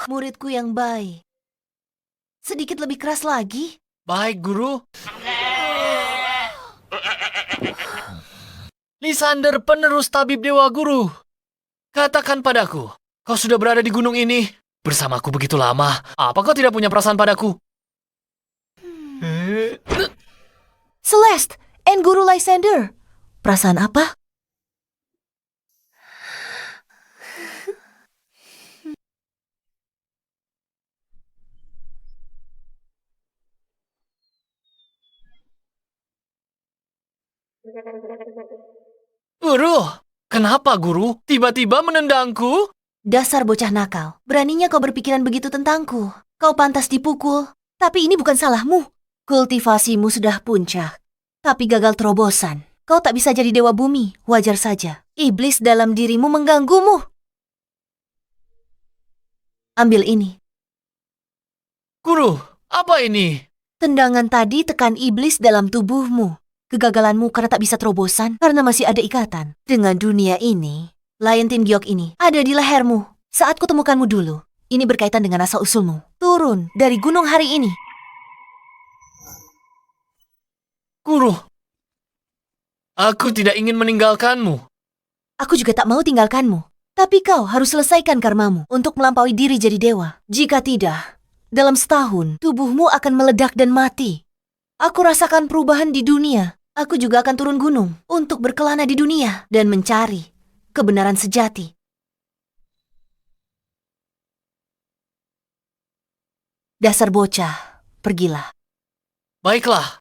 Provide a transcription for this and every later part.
Muridku yang baik. Sedikit lebih keras lagi. Baik, Guru. Lysander, penerus tabib Dewa Guru. Katakan padaku, kau sudah berada di gunung ini bersamaku begitu lama. Apa kau tidak punya perasaan padaku? Celeste and Guru Lysander. Perasaan apa? Guru, kenapa Guru tiba-tiba menendangku? Dasar bocah nakal. Beraninya kau berpikiran begitu tentangku. Kau pantas dipukul. Tapi ini bukan salahmu. Kultivasimu sudah puncak. Tapi gagal terobosan. Kau tak bisa jadi dewa bumi. Wajar saja. Iblis dalam dirimu mengganggumu. Ambil ini. Guru, apa ini? Tendangan tadi tekan iblis dalam tubuhmu. Kegagalanmu karena tak bisa terobosan, karena masih ada ikatan dengan dunia ini. Liontin giok ini ada di lehermu saat kutemukanmu dulu. Ini berkaitan dengan asal-usulmu. Turun dari gunung hari ini. Guru, aku tidak ingin meninggalkanmu. Aku juga tak mau tinggalkanmu. Tapi kau harus selesaikan karmamu untuk melampaui diri jadi dewa. Jika tidak, dalam setahun tubuhmu akan meledak dan mati. Aku rasakan perubahan di dunia. Aku juga akan turun gunung untuk berkelana di dunia dan mencari kebenaran sejati. Dasar bocah, pergilah. Baiklah.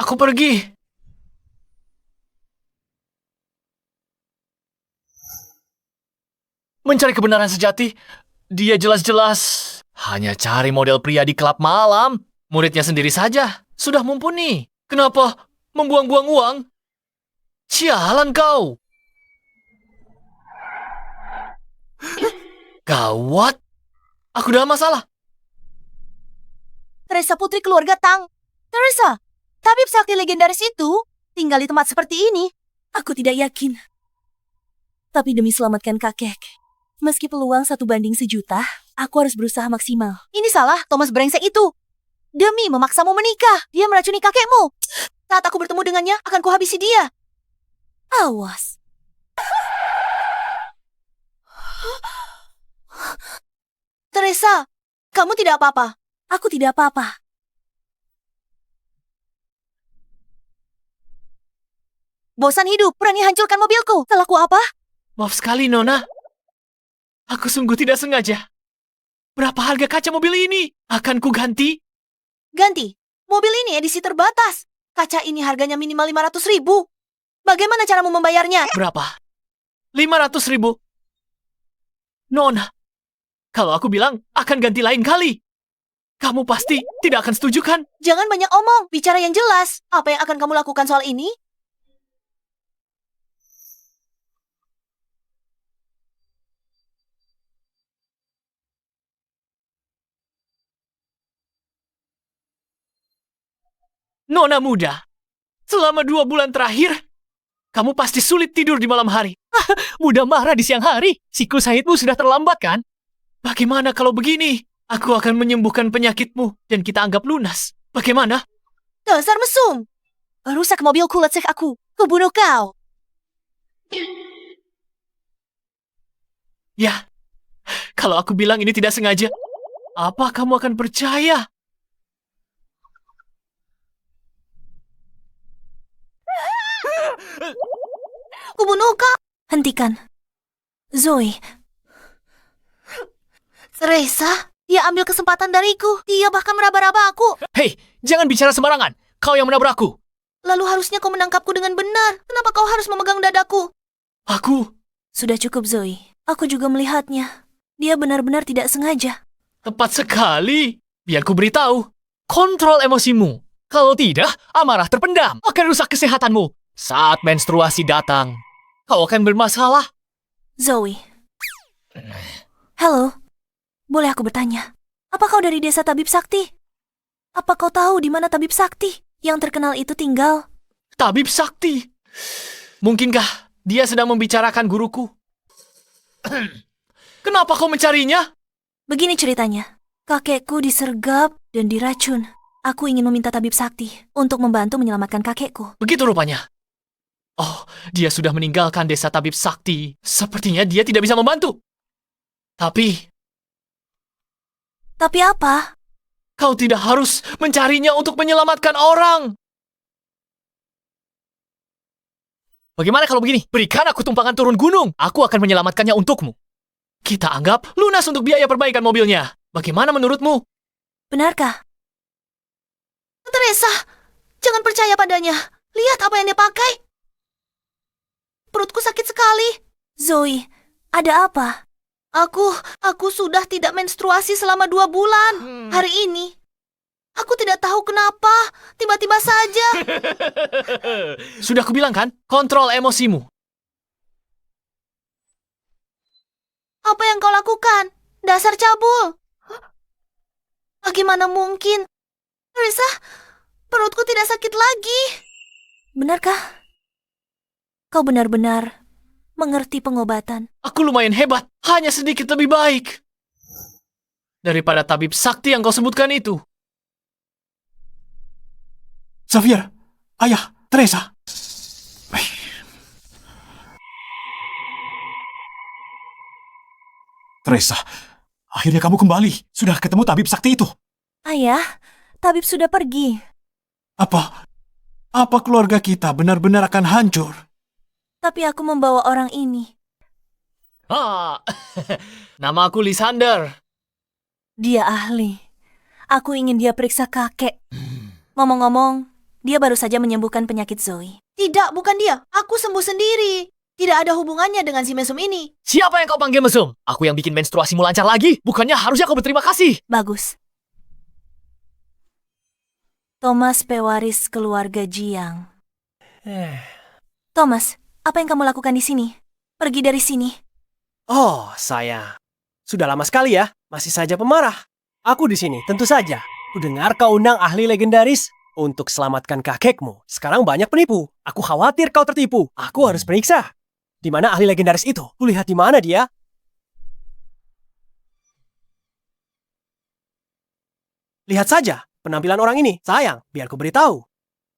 Aku pergi. Mencari kebenaran sejati, dia jelas-jelas hanya cari model pria di klub malam. Muridnya sendiri saja sudah mumpuni. Kenapa membuang-buang uang? Sialan kau. Gawat. Aku dalam masalah. Teresa putri keluarga Tang. Teresa, tabib sakti legendaris itu tinggal di tempat seperti ini. Aku tidak yakin. Tapi demi selamatkan kakek, meski peluang 1:1.000.000, aku harus berusaha maksimal. Ini salah Thomas brengsek itu. Demi memaksamu menikah, dia meracuni kakekmu. Saat aku bertemu dengannya, akan kuhabisi dia. Awas. Teresa, kamu tidak apa-apa. Aku tidak apa-apa. Bosan hidup, berani hancurkan mobilku. Salahku apa? Maaf sekali, Nona. Aku sungguh tidak sengaja. Berapa harga kaca mobil ini? Akan ku ganti? Ganti. Mobil ini edisi terbatas. Kaca ini harganya minimal 500.000. Bagaimana caramu membayarnya? Berapa? 500.000. Nona, kalau aku bilang akan ganti lain kali, kamu pasti tidak akan setuju kan? Jangan banyak omong, bicara yang jelas. Apa yang akan kamu lakukan soal ini? Nona muda, selama 2 bulan terakhir, kamu pasti sulit tidur di malam hari. Mudah marah di siang hari. Siklus haidmu sudah terlambat kan? Bagaimana kalau begini? Aku akan menyembuhkan penyakitmu dan kita anggap lunas. Bagaimana? Dasar mesum. Rusak mobilku, lecek aku. Kubunuh kau. Ya, kalau aku bilang ini tidak sengaja, apa kamu akan percaya? Kubunuh kau. Hentikan. Zoe, Teresa, dia ambil kesempatan dariku. Dia bahkan meraba-raba aku. Hei, jangan bicara sembarangan. Kau yang menabrakku. Lalu harusnya kau menangkapku dengan benar. Kenapa kau harus memegang dadaku? Aku sudah cukup Zoe. Aku juga melihatnya. Dia benar-benar tidak sengaja. tepat sekali. Biar ku beritahu. Kontrol emosimu. Kalau tidak, amarah terpendam akan rusak kesehatanmu. Saat menstruasi datang, kau akan bermasalah. Zoe. Halo. Boleh aku bertanya, apa kau dari desa Tabib Sakti? Apa kau tahu di mana Tabib Sakti yang terkenal itu tinggal? Tabib Sakti. Mungkinkah dia sedang membicarakan guruku? Kenapa kau mencarinya? Begini ceritanya. Kakekku disergap dan diracun. Aku ingin meminta Tabib Sakti untuk membantu menyelamatkan kakekku. Begitu rupanya. Oh, dia sudah meninggalkan desa Tabib Sakti. Sepertinya dia tidak bisa membantu. Tapi apa? kau tidak harus mencarinya untuk menyelamatkan orang. Bagaimana kalau begini? Berikan aku tumpangan turun gunung. Aku akan menyelamatkannya untukmu. Kita anggap lunas untuk biaya perbaikan mobilnya. Bagaimana menurutmu? Benarkah? Teresa, jangan percaya padanya. Lihat apa yang dia pakai. Perutku sakit sekali. Zoe, ada apa? Aku sudah tidak menstruasi selama 2 bulan. Hari ini. Aku tidak tahu kenapa. Tiba-tiba saja. Sudah kubilang kan? Kontrol emosimu. Apa yang kau lakukan? Dasar cabul. Bagaimana mungkin? Teresa, perutku tidak sakit lagi. Benarkah? Kau benar-benar mengerti pengobatan. Aku lumayan hebat. Hanya sedikit lebih baik daripada Tabib Sakti yang kau sebutkan itu. Xavier, ayah, Teresa. Teresa, akhirnya kamu kembali. Sudah ketemu tabib sakti itu. Ayah, Tabib sudah pergi. Apa keluarga kita benar-benar akan hancur? Tapi aku membawa orang ini. Nama aku Lysander. Dia ahli. Aku ingin dia periksa kakek. Ngomong-ngomong, dia baru saja menyembuhkan penyakit Zoe. Tidak, bukan dia. Aku sembuh sendiri. Tidak ada hubungannya dengan si mesum ini. Siapa yang kau panggil mesum? Aku yang bikin menstruasimu lancar lagi. Bukannya harusnya kau berterima kasih. Bagus. Thomas pewaris keluarga Jiang. Thomas, apa yang kamu lakukan di sini? Pergi dari sini. Oh, saya. Sudah lama sekali ya, masih saja pemarah. Aku di sini, tentu saja. Kudengar kau undang ahli legendaris untuk selamatkan kakekmu. Sekarang banyak penipu. Aku khawatir kau tertipu. Aku harus periksa. Di mana ahli legendaris itu? Kulihat di mana dia? Lihat saja penampilan orang ini. Sayang, biar ku beritahu.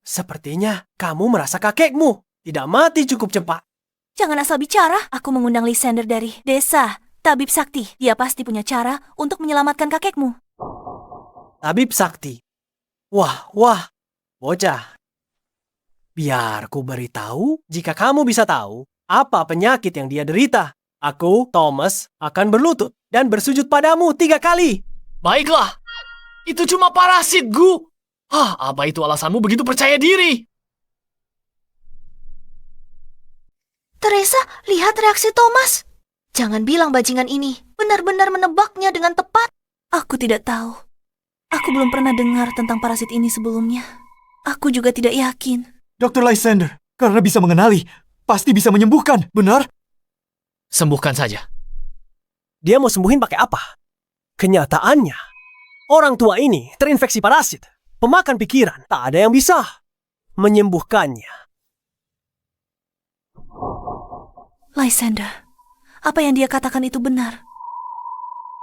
Sepertinya kamu merasa kakekmu tidak mati cukup cepat. Jangan asal bicara. Aku mengundang Lysander dari desa Tabib Sakti. Dia pasti punya cara untuk menyelamatkan kakekmu. Tabib Sakti. Wah, bocah. Biar ku beritahu jika kamu bisa tahu apa penyakit yang dia derita. Aku, Thomas, akan berlutut dan bersujud padamu 3 kali. Baiklah. Itu cuma parasit, Gu. Apa itu alasanmu begitu percaya diri? Teresa, lihat reaksi Thomas. Jangan bilang bajingan ini benar-benar menebaknya dengan tepat. Aku tidak tahu. Aku belum pernah dengar tentang parasit ini sebelumnya. Aku juga tidak yakin. Dr. Lysander, karena bisa mengenali, pasti bisa menyembuhkan, benar? Sembuhkan saja. Dia mau sembuhin pakai apa? Kenyataannya, orang tua ini terinfeksi parasit. Pemakan pikiran, tak ada yang bisa menyembuhkannya. Lysander, apa yang dia katakan itu benar.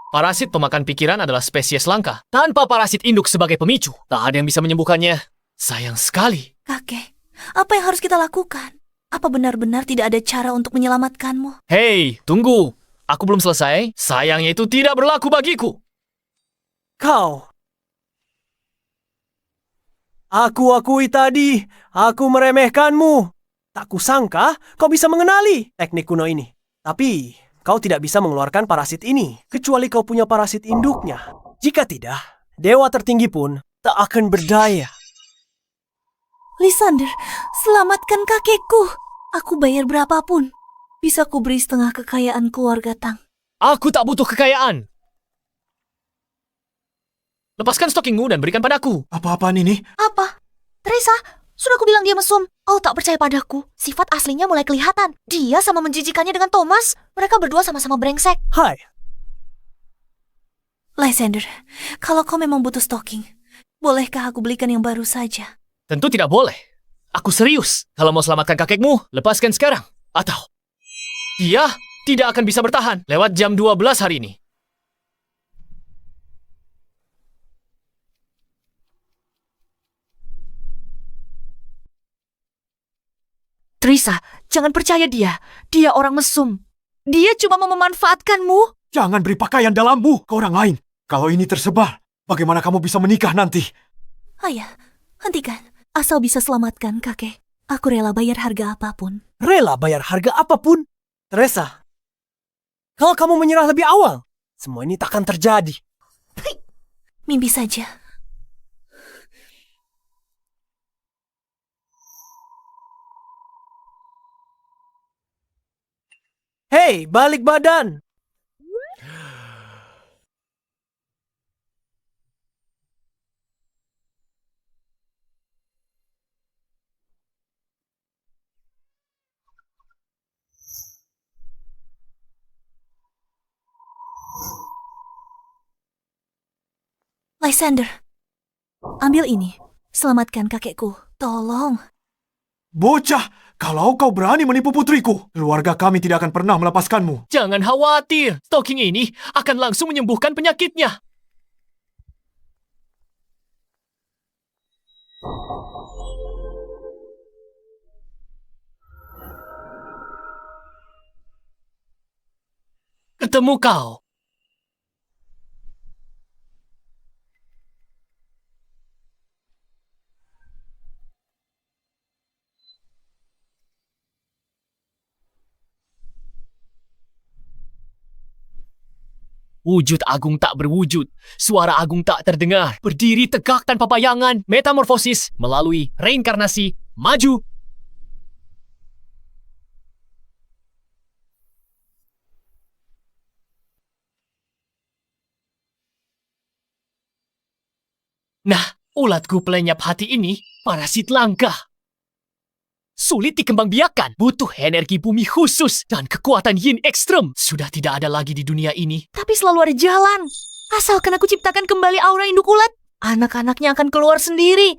Parasit pemakan pikiran adalah spesies langka. Tanpa parasit induk sebagai pemicu, tak ada yang bisa menyembuhkannya. Sayang sekali. Kakek, apa yang harus kita lakukan? Apa benar-benar tidak ada cara untuk menyelamatkanmu? Hei, tunggu. Aku belum selesai. Sayangnya itu tidak berlaku bagiku. Kau. Aku akui tadi, aku meremehkanmu. Tak kusangka kau bisa mengenali teknik kuno ini. Tapi, kau tidak bisa mengeluarkan parasit ini, kecuali kau punya parasit induknya. Jika tidak, dewa tertinggi pun tak akan berdaya. Lysander, selamatkan kakekku. Aku bayar berapapun. Bisa ku beri setengah kekayaan keluarga Tang. Aku tak butuh kekayaan. Lepaskan stockingmu dan berikan padaku. Apa-apaan ini? Apa? Teresa, sudah aku bilang dia mesum. Oh, tak percaya padaku. Sifat aslinya mulai kelihatan. Dia sama menjijikannya dengan Thomas. Mereka berdua sama-sama brengsek. Hai. Lysander, kalau kau memang butuh stocking, bolehkah aku belikan yang baru saja? Tentu tidak boleh. Aku serius. Kalau mau selamatkan kakekmu, lepaskan sekarang. Atau dia tidak akan bisa bertahan lewat jam 12 hari ini. Trisa, jangan percaya dia. Dia orang mesum. Dia cuma mau memanfaatkanmu. Jangan beri pakaian dalammu ke orang lain. Kalau ini tersebar, bagaimana kamu bisa menikah nanti? Ayah, hentikan. Asal bisa selamatkan kakek, aku rela bayar harga apapun. Rela bayar harga apapun? Teresa, kalau kamu menyerah lebih awal, semua ini takkan terjadi. Mimpi saja. Hei, balik badan! Lysander, ambil ini. Selamatkan kakekku. Tolong. Bocah, kalau kau berani menipu putriku, keluarga kami tidak akan pernah melepaskanmu. Jangan khawatir. Stocking ini akan langsung menyembuhkan penyakitnya. Ketemu kau. Wujud agung tak berwujud, suara agung tak terdengar, berdiri tegak tanpa bayangan, metamorfosis melalui reinkarnasi, maju. Nah, ulatku pelenyap hati ini, parasit langka. Sulit dikembangbiakan, butuh energi bumi khusus dan kekuatan yin ekstrem. Sudah tidak ada lagi di dunia ini. Tapi selalu ada jalan. Asalkan aku ciptakan kembali aura induk ulat, anak-anaknya akan keluar sendiri.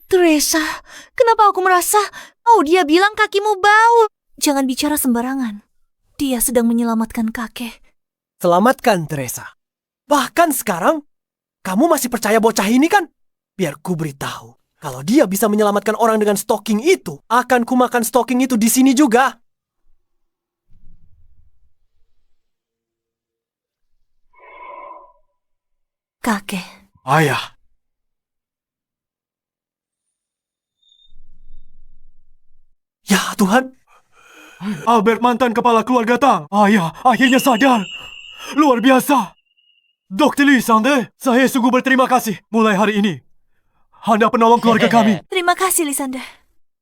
Teresa, kenapa aku merasa, dia bilang kakimu bau. Jangan bicara sembarangan. Dia sedang menyelamatkan kakek. Selamatkan, Teresa. Bahkan sekarang, kamu masih percaya bocah ini kan? Biar ku beritahu, kalau dia bisa menyelamatkan orang dengan stocking itu, akan ku makan stocking itu di sini juga. Kakek. Ayah, Ya Tuhan, Albert mantan kepala keluarga Tang. Ayah, akhirnya sadar. Luar biasa. Dr. Lysander, saya sungguh berterima kasih. Mulai hari ini, Anda penolong keluarga kami. Terima kasih, Lysander.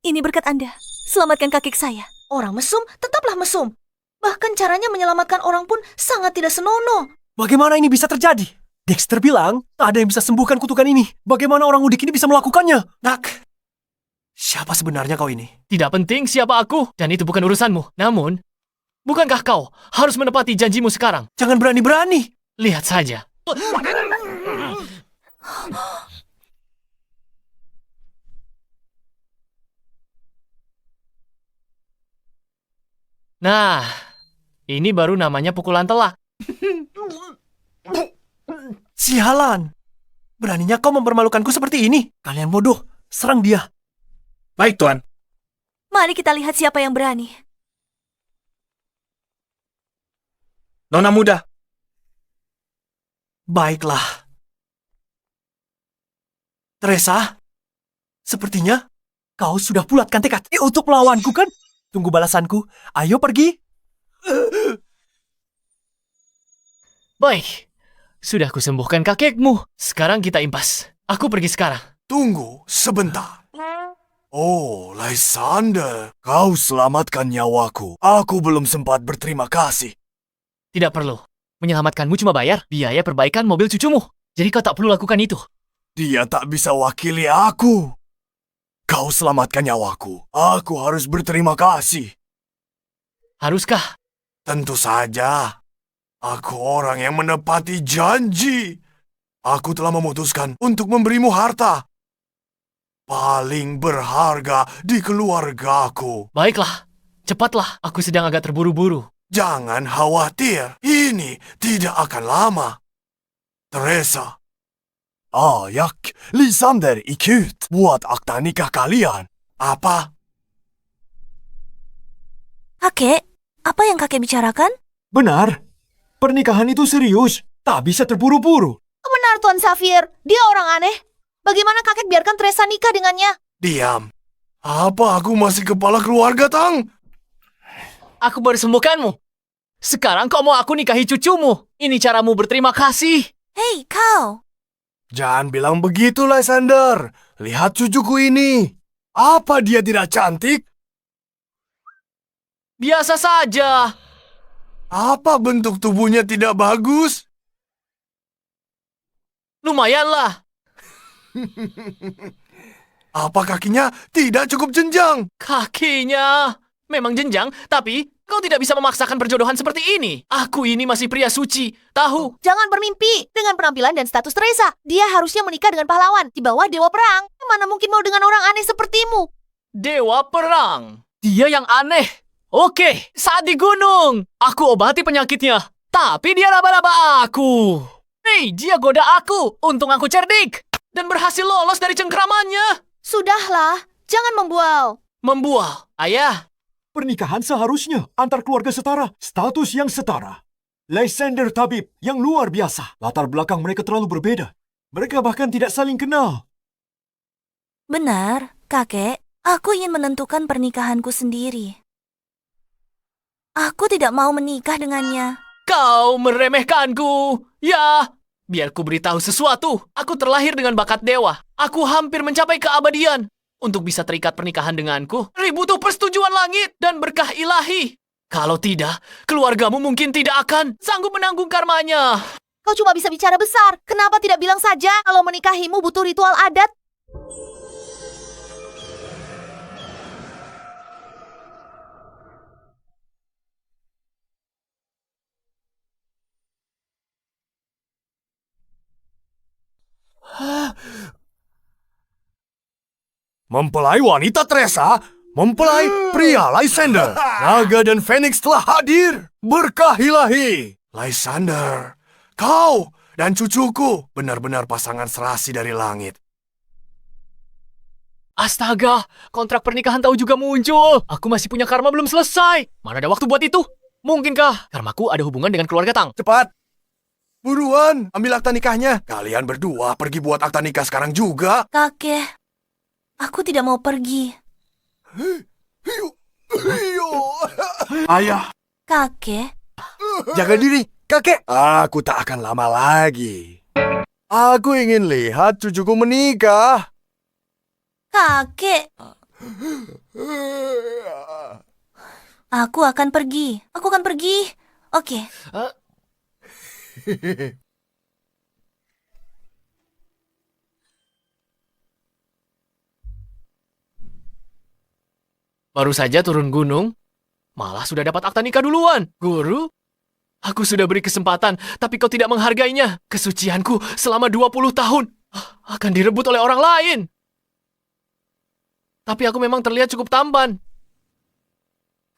Ini berkat Anda. Selamatkan kakek saya. Orang mesum tetaplah mesum. Bahkan caranya menyelamatkan orang pun sangat tidak senonoh. bagaimana ini bisa terjadi? Dexter bilang, tak ada yang bisa sembuhkan kutukan ini. Bagaimana orang udik ini bisa melakukannya? Nak, siapa sebenarnya kau ini? Tidak penting siapa aku, dan itu bukan urusanmu. Namun, bukankah kau harus menepati janjimu sekarang? Jangan berani-berani. Lihat saja. Nah, ini baru namanya pukulan telak. Sialan. Beraninya kau mempermalukanku seperti ini. Kalian bodoh. Serang dia. Baik, Tuan. Mari kita lihat siapa yang berani. Nona muda. Baiklah. Teresa, sepertinya kau sudah bulatkan tekad untuk melawanku kan? Tunggu balasanku. Ayo pergi. Baik, sudah kusembuhkan kakekmu. Sekarang kita impas. Aku pergi sekarang. Tunggu sebentar. Oh, Lysander, kau selamatkan nyawaku. Aku belum sempat berterima kasih. Tidak perlu. Menyelamatkanmu cuma bayar biaya perbaikan mobil cucumu. Jadi kau tak perlu lakukan itu. Dia tak bisa wakili aku. Kau selamatkan nyawaku. Aku harus berterima kasih. Haruskah? Tentu saja. Aku orang yang menepati janji. Aku telah memutuskan untuk memberimu harta paling berharga di keluargaku. Baiklah, cepatlah. Aku sedang agak terburu-buru. Jangan khawatir, ini tidak akan lama. Teresa. Ayak, Lysander ikut buat akta nikah kalian. Apa? Kakek, apa yang kakek bicarakan? Benar. Pernikahan itu serius. Tak bisa terburu-buru. Benar, Tuan Xavier. Dia orang aneh. Bagaimana kakek biarkan Teresa nikah dengannya? Diam. Apa aku masih kepala keluarga, Tang? Aku baru sembuhkanmu. Sekarang kau mau aku nikahi cucumu. Ini caramu berterima kasih. Hei, kau. Jangan bilang begitu, Lysander. Lihat cucuku ini. Apa dia tidak cantik? Biasa saja. Apa bentuk tubuhnya tidak bagus? Lumayanlah. Apa kakinya tidak cukup jenjang? Kakinya memang jenjang, tapi kau tidak bisa memaksakan perjodohan seperti ini. Aku ini masih pria suci. Tahu? Jangan bermimpi dengan penampilan dan status Teresa. Dia harusnya menikah dengan pahlawan di bawah dewa perang. Mana mungkin mau dengan orang aneh sepertimu? Dewa perang. Dia yang aneh. Oke, saat di gunung, aku obati penyakitnya. Tapi dia laba-laba aku. Hei, dia goda aku. Untung aku cerdik. Dan berhasil lolos dari cengkramannya. Sudahlah, jangan membual. Membual. Ayah, Pernikahan seharusnya antar keluarga setara. Status yang setara. Lysander tabib yang luar biasa. Latar belakang mereka terlalu berbeda. Mereka bahkan tidak saling kenal. Benar, kakek. Aku ingin menentukan pernikahanku sendiri. Aku tidak mau menikah dengannya. kau meremehkanku. Ya, biar ku beritahu sesuatu. Aku terlahir dengan bakat dewa. Aku hampir mencapai keabadian. Untuk bisa terikat pernikahan denganku, butuh persetujuan langit dan berkah ilahi. Kalau tidak, keluargamu mungkin tidak akan sanggup menanggung karmanya. Kau cuma bisa bicara besar. Kenapa tidak bilang saja kalau menikahimu butuh ritual adat? Mempelai wanita Teresa, mempelai pria Lysander. Naga dan Phoenix telah hadir. Berkah ilahi. Lysander, kau dan cucuku benar-benar pasangan serasi dari langit. Astaga, kontrak pernikahan tahu juga muncul. Aku masih punya karma belum selesai. Mana ada waktu buat itu? Mungkinkah karmaku ada hubungan dengan keluarga Tang? Cepat. Buruan, ambil akta nikahnya. Kalian berdua pergi buat akta nikah sekarang juga. Kakek, aku tidak mau pergi. Ayah, Kakek, jaga diri, kakek. Aku tak akan lama lagi. Aku ingin lihat cucuku menikah. kakek. Aku akan pergi. Aku akan pergi. Oke. Baru saja turun gunung, malah sudah dapat akta nikah duluan. Guru, aku sudah beri kesempatan, tapi kau tidak menghargainya. Kesucianku selama 20 tahun akan direbut oleh orang lain. Tapi aku memang terlihat cukup tampan.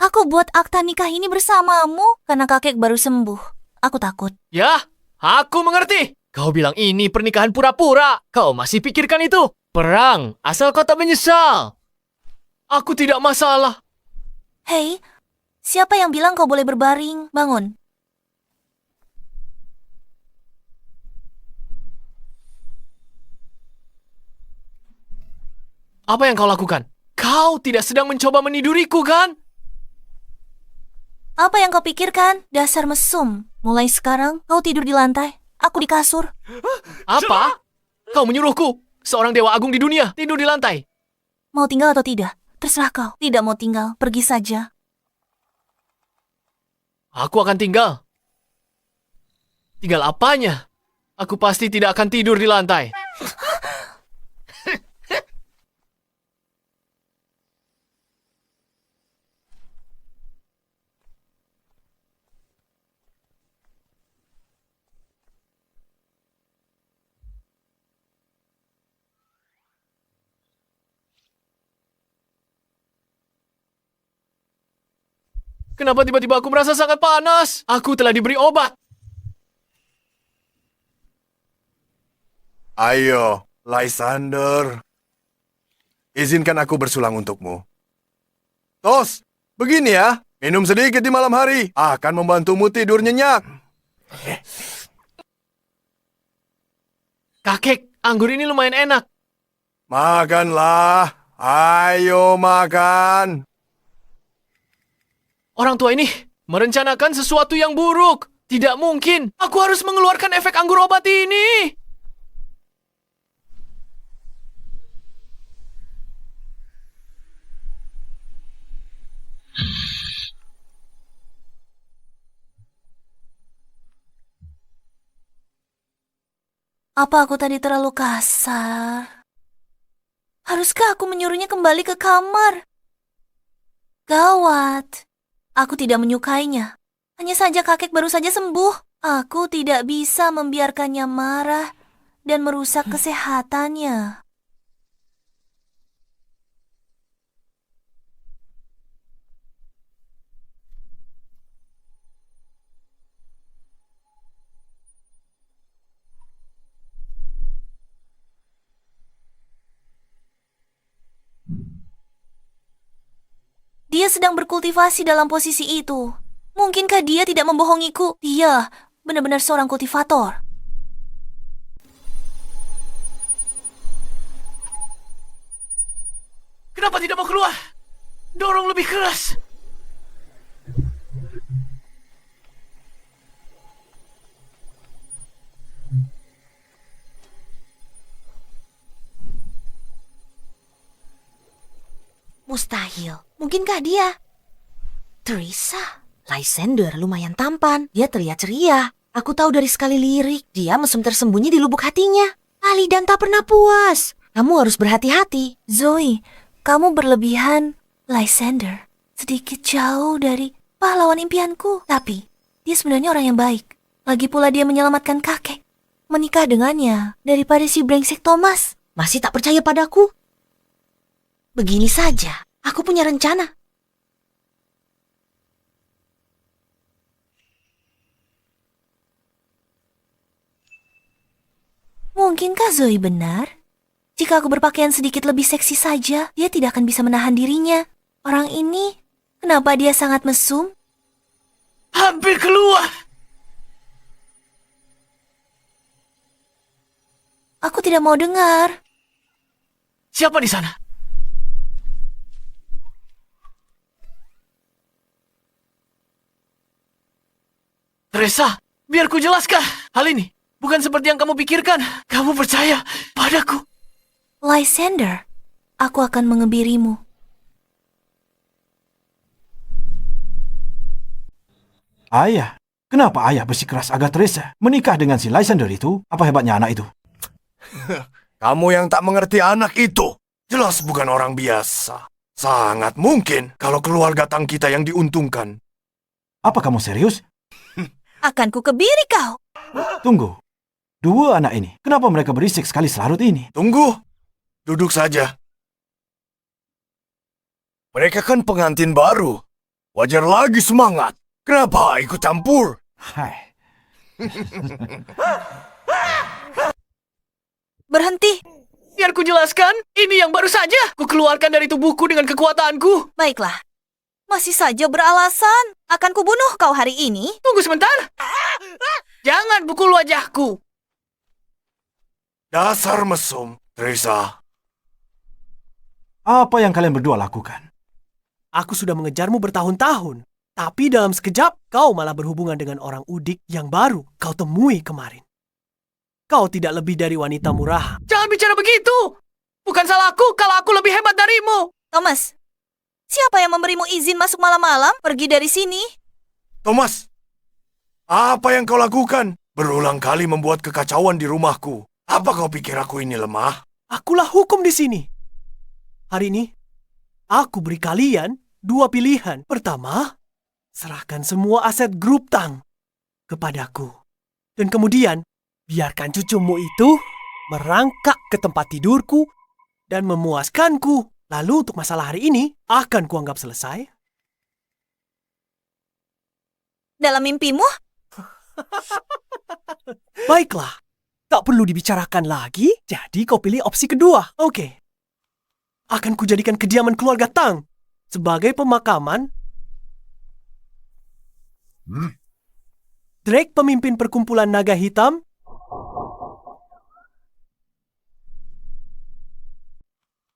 Aku buat akta nikah ini bersamamu karena kakek baru sembuh. Aku takut. Ya, aku mengerti. Kau bilang ini pernikahan pura-pura. Kau masih pikirkan itu. Perang, asal kau tak menyesal. Aku tidak masalah. Hei, siapa yang bilang kau boleh berbaring? Bangun. Apa yang kau lakukan? Kau tidak sedang mencoba meniduriku, kan? Apa yang kau pikirkan? Dasar mesum. Mulai sekarang, kau tidur di lantai. Aku di kasur. Apa? Kau menyuruhku, seorang dewa agung di dunia, tidur di lantai. Mau tinggal atau tidak? Terserah kau. Tidak mau tinggal, pergi saja. Aku akan tinggal. Tinggal apanya? Aku pasti tidak akan tidur di lantai. Kenapa tiba-tiba aku merasa sangat panas? Aku telah diberi obat. Ayo, Lysander. Izinkan aku bersulang untukmu. Tos, begini ya. Minum sedikit di malam hari akan membantumu tidur nyenyak. Kakek, anggur ini lumayan enak. Makanlah. Ayo makan. Orang tua ini merencanakan sesuatu yang buruk. Tidak mungkin. Aku harus mengeluarkan efek anggur obat ini. Apa aku tadi terlalu kasar? Haruskah aku menyuruhnya kembali ke kamar? Gawat. Aku tidak menyukainya. Hanya saja kakek baru saja sembuh. Aku tidak bisa membiarkannya marah dan merusak kesehatannya. Dia sedang berkultivasi dalam posisi itu. Mungkinkah dia tidak membohongiku? Dia benar-benar seorang kultivator. Kenapa tidak mau keluar? Dorong lebih keras. Mustahil. Mungkinkah dia? Teresa, Lysander lumayan tampan. Dia terlihat ceria. Aku tahu dari sekali lirik. Dia mesum tersembunyi di lubuk hatinya. Ali dan tak pernah puas. Kamu harus berhati-hati. Zoe, kamu berlebihan. Lysander, sedikit jauh dari pahlawan impianku. Tapi, dia sebenarnya orang yang baik. Lagi pula dia menyelamatkan kakek. Menikah dengannya daripada si brengsek Thomas. Masih tak percaya padaku? Begini saja, aku punya rencana. Mungkinkah Zoe benar? Jika aku berpakaian sedikit lebih seksi saja, dia tidak akan bisa menahan dirinya. Orang ini, kenapa dia sangat mesum? Hampir keluar. Aku tidak mau dengar. Siapa di sana? Teresa, biar ku jelaskan. Hal ini bukan seperti yang kamu pikirkan. Kamu percaya padaku. Lysander, aku akan mengebirimu. Ayah, kenapa ayah bersikeras agar Teresa menikah dengan si Lysander itu? Apa hebatnya anak itu? Kamu yang tak mengerti anak itu. Jelas bukan orang biasa. Sangat mungkin kalau keluarga Tang kita yang diuntungkan. Apa kamu serius? Akan ku kebiri kau. Tunggu. Dua anak ini, kenapa mereka berisik sekali selarut ini? Tunggu. Duduk saja. Mereka kan pengantin baru. Wajar lagi semangat. Kenapa ikut campur? Hai. Berhenti. Biar ku jelaskan. Ini yang baru saja ku keluarkan dari tubuhku dengan kekuatanku. Baiklah. Masih saja beralasan. Akan kubunuh kau hari ini. Tunggu sebentar. Jangan pukul wajahku. Dasar mesum, Teresa. Apa yang kalian berdua lakukan? Aku sudah mengejarmu bertahun-tahun. Tapi dalam sekejap, kau malah berhubungan dengan orang udik yang baru kau temui kemarin. Kau tidak lebih dari wanita murahan. Jangan bicara begitu. Bukan salahku kalau aku lebih hebat darimu. Thomas, siapa yang memberimu izin masuk malam-malam? Pergi dari sini. Thomas, apa yang kau lakukan? Berulang kali membuat kekacauan di rumahku. Apa kau pikir aku ini lemah? Akulah hukum di sini. Hari ini, aku beri kalian dua pilihan. Pertama, serahkan semua aset grup Tang kepadaku. Dan kemudian, biarkan cucumu itu merangkak ke tempat tidurku dan memuaskanku. Lalu untuk masalah hari ini, akan kuanggap selesai. Dalam mimpimu? Baiklah, tak perlu dibicarakan lagi, jadi kau pilih opsi kedua. Oke. Akan kujadikan kediaman keluarga Tang sebagai pemakaman. Drake pemimpin perkumpulan naga hitam.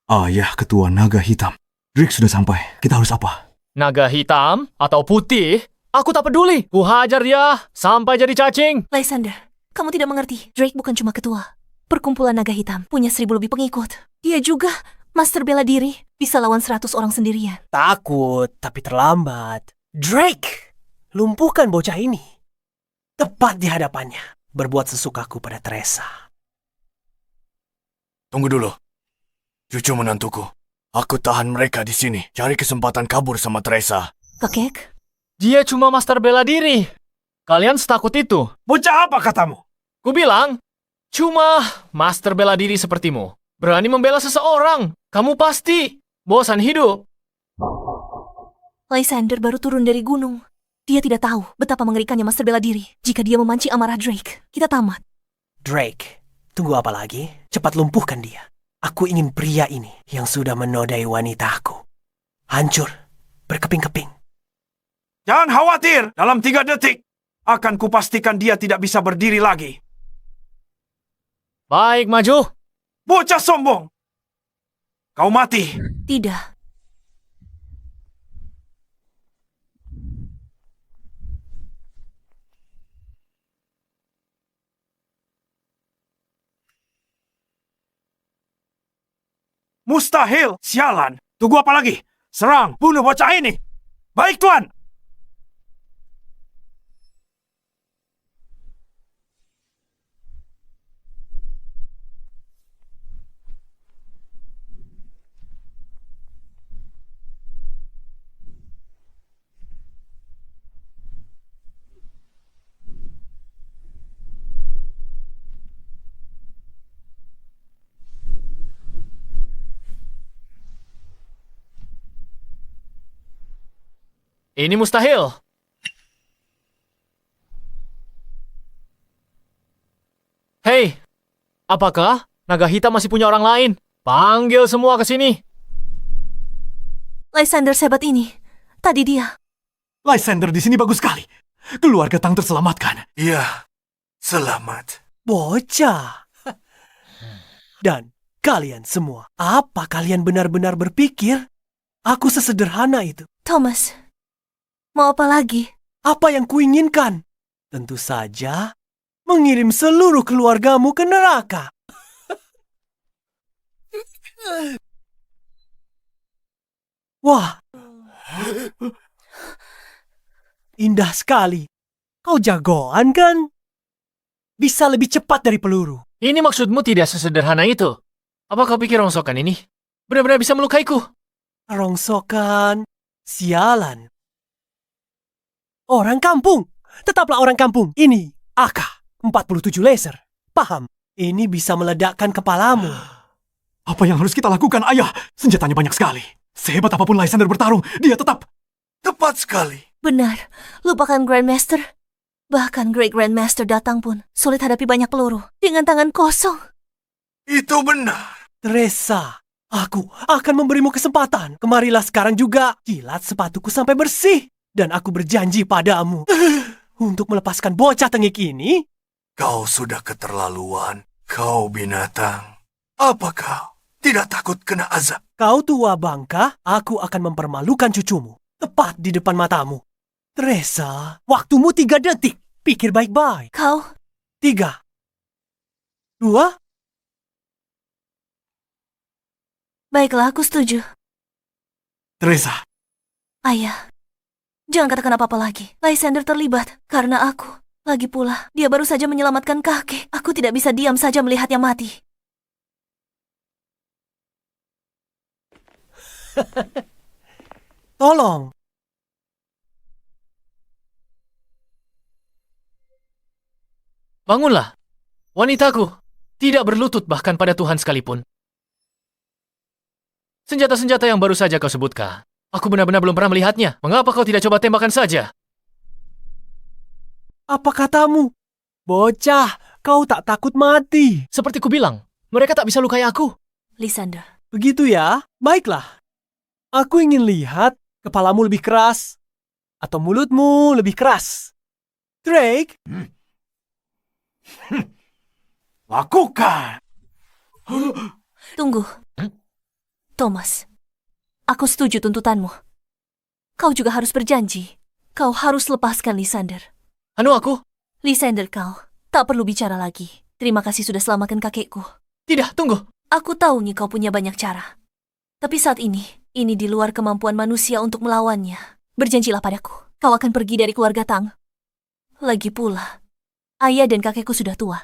Ayah ketua naga hitam. Drake sudah sampai. Kita harus apa? Naga hitam atau putih? Aku tak peduli. Ku hajar dia sampai jadi cacing. Lysander, kamu tidak mengerti. Drake bukan cuma ketua. Perkumpulan naga hitam punya 1000 lebih pengikut. Dia juga master bela diri. Bisa lawan 100 orang sendirian. Takut, tapi terlambat. Drake, lumpuhkan bocah ini. Tepat di hadapannya. Berbuat sesukaku pada Teresa. Tunggu dulu. Cucu menantuku. Aku tahan mereka di sini. Cari kesempatan kabur sama Teresa. Kakek, Dia cuma master bela diri. Kalian setakut itu? Bocah apa katamu? Ku bilang, cuma master bela diri sepertimu. Berani membela seseorang. Kamu pasti bosan hidup. Lysander baru turun dari gunung. Dia tidak tahu betapa mengerikannya master bela diri. Jika dia memancing amarah Drake, kita tamat. Drake, tunggu apa lagi? Cepat lumpuhkan dia. Aku ingin pria ini yang sudah menodai wanitaku. Hancur, berkeping-keping. Jangan khawatir, dalam 3 detik akan kupastikan dia tidak bisa berdiri lagi. Baik, maju. Bocah sombong! Kau mati. Tidak. Mustahil, sialan. Tunggu apa lagi? Serang, bunuh bocah ini. Baik, Tuan. Ini mustahil. Hei, apakah naga hitam masih punya orang lain? Panggil semua ke sini. Lysander sehebat ini. Tadi dia. Lysander di sini bagus sekali. Keluarga Tang terselamatkan. Iya, selamat. Bocah. Dan kalian semua, apa kalian benar-benar berpikir aku sesederhana itu? Thomas, mau apa lagi? Apa yang kuinginkan? Tentu saja mengirim seluruh keluargamu ke neraka. Wah, indah sekali. Kau jagoan kan? Bisa lebih cepat dari peluru. Ini maksudmu tidak sesederhana itu. Apa kau pikir rongsokan ini benar-benar bisa melukaiku? Rongsokan, sialan. Orang kampung, tetaplah orang kampung. Ini AK-47 laser. Paham? Ini bisa meledakkan kepalamu. Apa yang harus kita lakukan, Ayah? Senjatanya banyak sekali. Sehebat apapun Lysander bertarung, dia tetap... Tepat sekali. Benar, lupakan Grandmaster. Bahkan Great Grandmaster datang pun sulit hadapi banyak peluru dengan tangan kosong. Itu benar. Teresa, aku akan memberimu kesempatan. Kemarilah sekarang juga. Jilat sepatuku sampai bersih. Dan aku berjanji padamu untuk melepaskan bocah tengik ini. Kau sudah keterlaluan. Kau binatang. Apa kau tidak takut kena azab? Kau tua bangka, aku akan mempermalukan cucumu. Tepat di depan matamu. Teresa, waktumu 3 detik. Pikir baik-baik. Kau, 3, 2, baiklah aku setuju. Teresa, Ayah, jangan katakan apa-apa lagi. Lysander terlibat karena aku. Lagi pula, dia baru saja menyelamatkan kakek. Aku tidak bisa diam saja melihatnya mati. tolong. Bangunlah. Wanitaku tidak berlutut bahkan pada Tuhan sekalipun. Senjata-senjata yang baru saja kau sebutkan. Aku benar-benar belum pernah melihatnya. Mengapa kau tidak coba tembakan saja? Apa katamu? Bocah, kau tak takut mati. Seperti kubilang, mereka tak bisa lukai aku. Lysander, Begitu ya? Baiklah. Aku ingin lihat kepalamu lebih keras atau mulutmu lebih keras. Drake, Lakukan. tunggu. Thomas, aku setuju tuntutanmu. Kau juga harus berjanji. Kau harus lepaskan Lysander. Anu aku? Lysander, kau tak perlu bicara lagi. Terima kasih sudah selamatkan kakekku. Tidak, tunggu. Aku tahu nih kau punya banyak cara. Tapi saat ini di luar kemampuan manusia untuk melawannya. Berjanjilah padaku, kau akan pergi dari keluarga Tang. Lagi pula, ayah dan kakekku sudah tua.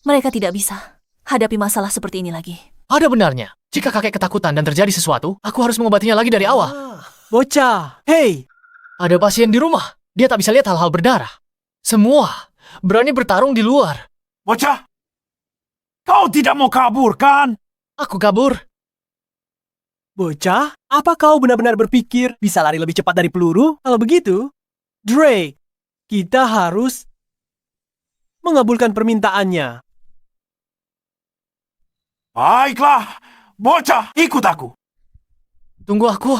Mereka tidak bisa hadapi masalah seperti ini lagi. Ada benarnya. Jika kakek ketakutan dan terjadi sesuatu, aku harus mengobatinya lagi dari awal. bocah, hei, Ada pasien di rumah. Dia tak bisa lihat hal-hal berdarah. Semua berani bertarung di luar. Bocah, kau tidak mau kabur, kan? Aku kabur. bocah, apa kau benar-benar berpikir bisa lari lebih cepat dari peluru? Kalau begitu, Drake, kita harus mengabulkan permintaannya. Baiklah, bocah, ikut aku. Tunggu aku.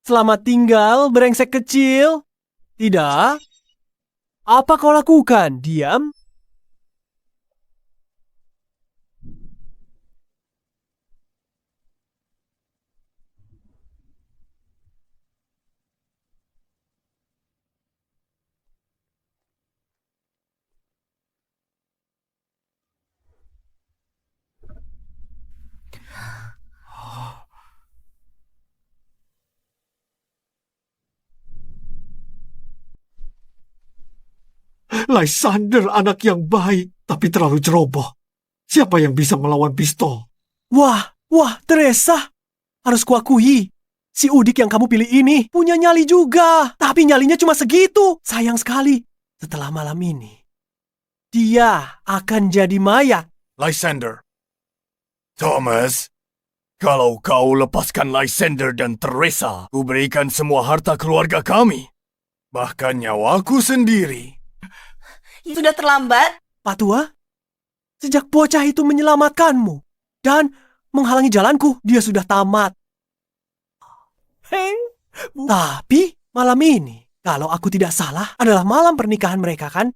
Selamat tinggal, brengsek kecil. Tidak? Apa kau lakukan? Diam? Lysander anak yang baik, tapi terlalu ceroboh. Siapa yang bisa melawan pistol? Wah, Teresa. Harus kuakui, si Udik yang kamu pilih ini punya nyali juga. Tapi nyalinya cuma segitu. Sayang sekali. Setelah malam ini, dia akan jadi mayat. Lysander. Thomas, kalau kau lepaskan Lysander dan Teresa, ku berikan semua harta keluarga kami. Bahkan nyawaku sendiri. Sudah terlambat? Pak Tua, sejak bocah itu menyelamatkanmu dan menghalangi jalanku, dia sudah tamat. Tapi malam ini, kalau aku tidak salah, adalah malam pernikahan mereka, kan?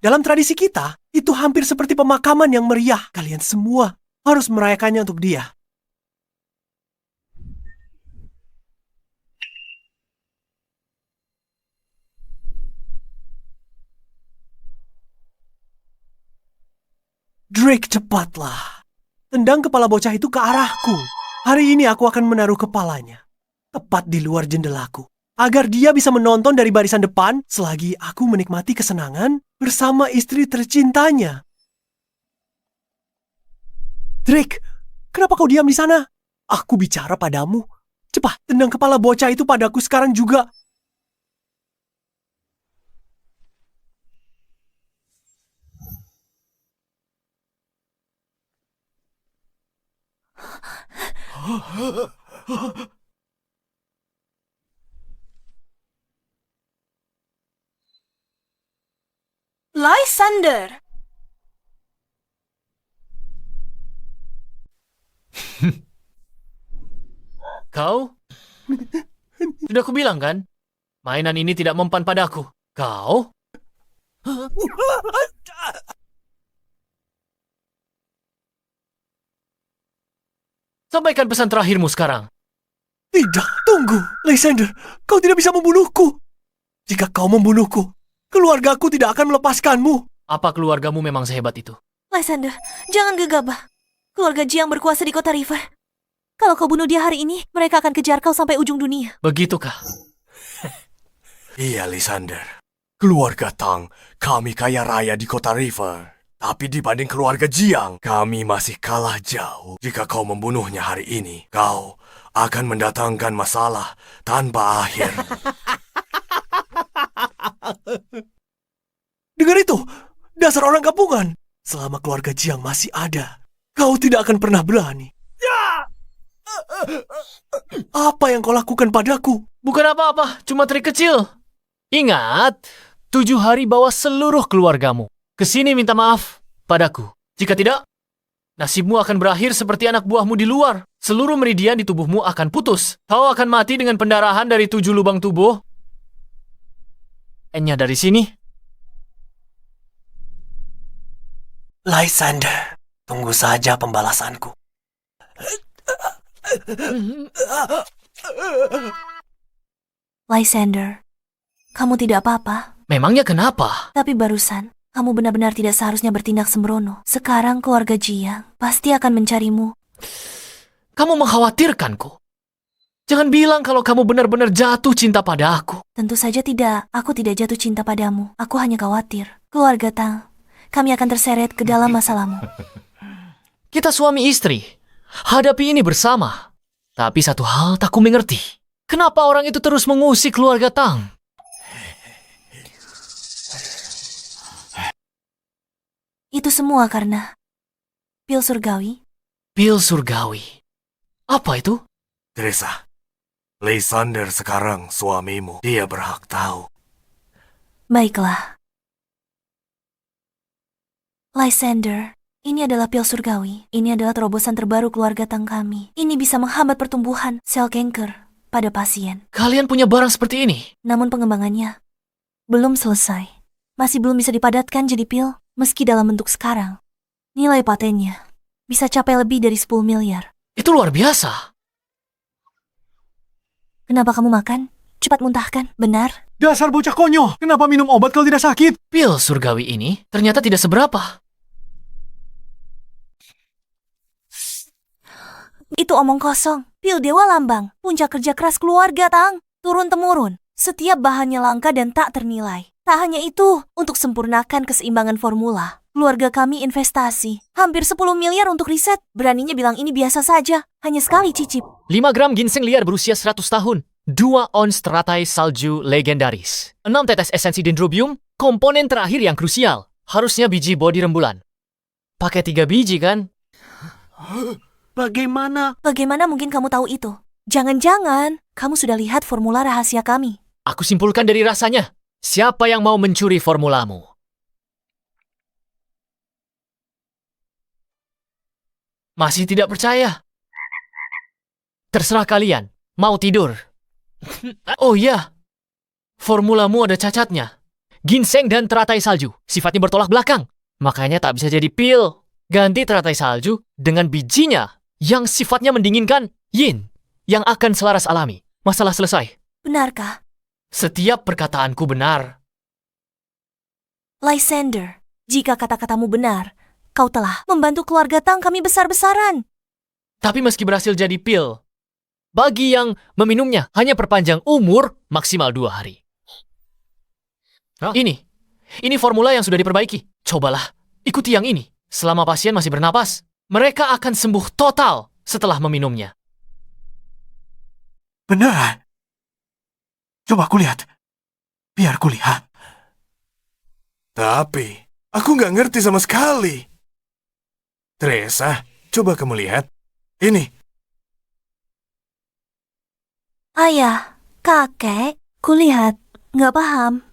Dalam tradisi kita, itu hampir seperti pemakaman yang meriah. Kalian semua harus merayakannya untuk dia. Drake, cepatlah. Tendang kepala bocah itu ke arahku. Hari ini aku akan menaruh kepalanya tepat di luar jendelaku, agar dia bisa menonton dari barisan depan selagi aku menikmati kesenangan bersama istri tercintanya. Drake, kenapa kau diam di sana? Aku bicara padamu. Cepat, tendang kepala bocah itu padaku sekarang juga. Lysander! Kau? Sudah kubilang kan? Mainan ini tidak mempan padaku. Kau? Sampaikan pesan terakhirmu sekarang. Tidak, tunggu. Lysander, kau tidak bisa membunuhku. Jika kau membunuhku, keluargaku tidak akan melepaskanmu. Apa keluargamu memang sehebat itu? Lysander, jangan gegabah. Keluarga Jiang berkuasa di kota River. Kalau kau bunuh dia hari ini, mereka akan kejar kau sampai ujung dunia. Begitukah? Iya, Lysander. Keluarga Tang, kami kaya raya di kota River. Tapi dibanding keluarga Jiang, kami masih kalah jauh. Jika kau membunuhnya hari ini, kau akan mendatangkan masalah tanpa akhir. Dengar itu, dasar orang kampungan. Selama keluarga Jiang masih ada, kau tidak akan pernah berani. Apa yang kau lakukan padaku? Bukan apa-apa, cuma trik kecil. Ingat, 7 hari bawa seluruh keluargamu. Kesini minta maaf padaku. Jika tidak, nasibmu akan berakhir seperti anak buahmu di luar. Seluruh meridian di tubuhmu akan putus. Kau akan mati dengan pendarahan dari 7 lubang tubuh. N-nya dari sini. Lysander, tunggu saja pembalasanku. Lysander, kamu tidak apa-apa. Memangnya kenapa? Tapi barusan, kamu benar-benar tidak seharusnya bertindak sembrono. Sekarang keluarga Jiang pasti akan mencarimu. Kamu mengkhawatirkanku. Jangan bilang kalau kamu benar-benar jatuh cinta pada aku. Tentu saja tidak. Aku tidak jatuh cinta padamu. Aku hanya khawatir. Keluarga Tang, kami akan terseret ke dalam masalahmu. Kita suami istri. Hadapi ini bersama. Tapi satu hal tak ku mengerti. Kenapa orang itu terus mengusik keluarga Tang? Itu semua karena pil surgawi. Pil surgawi. Apa itu? Teresa, Lysander sekarang suamimu. Dia berhak tahu. Baiklah. Lysander, ini adalah pil surgawi. Ini adalah terobosan terbaru keluarga Tang kami. Ini bisa menghambat pertumbuhan sel kanker pada pasien. Kalian punya barang seperti ini? Namun pengembangannya belum selesai. Masih belum bisa dipadatkan jadi pil, meski dalam bentuk sekarang. Nilai patennya bisa capai lebih dari 10 miliar. Itu luar biasa. Kenapa kamu makan? Cepat muntahkan, benar? Dasar bocah konyol. Kenapa minum obat kalau tidak sakit? Pil surgawi ini ternyata tidak seberapa. Itu omong kosong. Pil Dewa Lambang, puncak kerja keras keluarga Tang. Turun-temurun. Setiap bahannya langka dan tak ternilai. Tak hanya itu, untuk sempurnakan keseimbangan formula. Keluarga kami investasi. Hampir 10 miliar untuk riset. Beraninya bilang ini biasa saja. Hanya sekali cicip. 5 gram ginseng liar berusia 100 tahun. 2 ons teratai salju legendaris. 6 tetes esensi dendrobium, komponen terakhir yang krusial. Harusnya biji bodi rembulan. Pakai 3 biji kan? Bagaimana? Bagaimana mungkin kamu tahu itu? Jangan-jangan kamu sudah lihat formula rahasia kami. Aku simpulkan dari rasanya. Siapa yang mau mencuri formulamu? Masih tidak percaya? Terserah kalian. Mau tidur? Oh iya. Formulamu ada cacatnya. Ginseng dan teratai salju. Sifatnya bertolak belakang. Makanya tak bisa jadi pil. Ganti teratai salju dengan bijinya yang sifatnya mendinginkan yin. Yang akan selaras alami. Masalah selesai. Benarkah? Setiap perkataanku benar. Lysander, jika kata-katamu benar, kau telah membantu keluarga Tang kami besar-besaran. Tapi meski berhasil jadi pil, bagi yang meminumnya hanya perpanjang umur maksimal 2 hari. Ini formula yang sudah diperbaiki. Cobalah, ikuti yang ini. Selama pasien masih bernapas, mereka akan sembuh total setelah meminumnya. Benar. Coba kulihat. Biar kulihat. Tapi, aku nggak ngerti sama sekali. Teresa, coba kamu lihat. Ini. Ayah, kakek, kulihat, nggak paham.